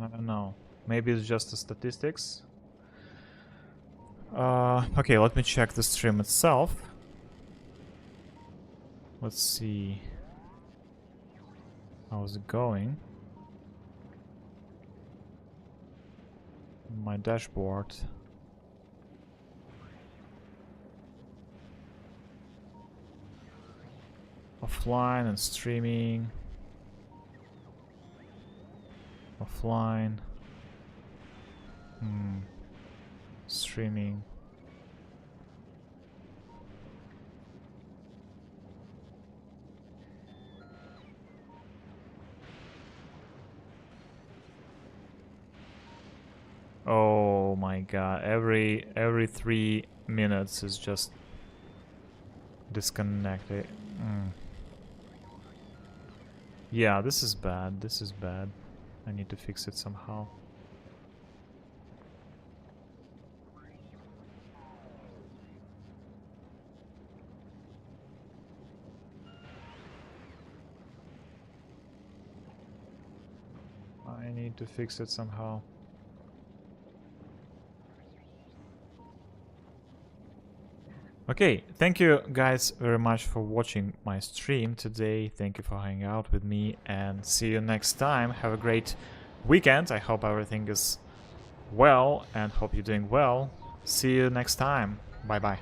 I don't know. Maybe it's just the statistics. Okay, let me check the stream itself. Let's see. How's it going? My dashboard. Offline and streaming. Offline. Streaming. Oh my god, every 3 minutes is just disconnected. Yeah, this is bad. This is bad. I need to fix it somehow. I need to fix it somehow. Okay, thank you guys very much for watching my stream today. Thank you for hanging out with me and see you next time. Have a great weekend. I hope everything is well and hope you're doing well. See you next time. Bye bye.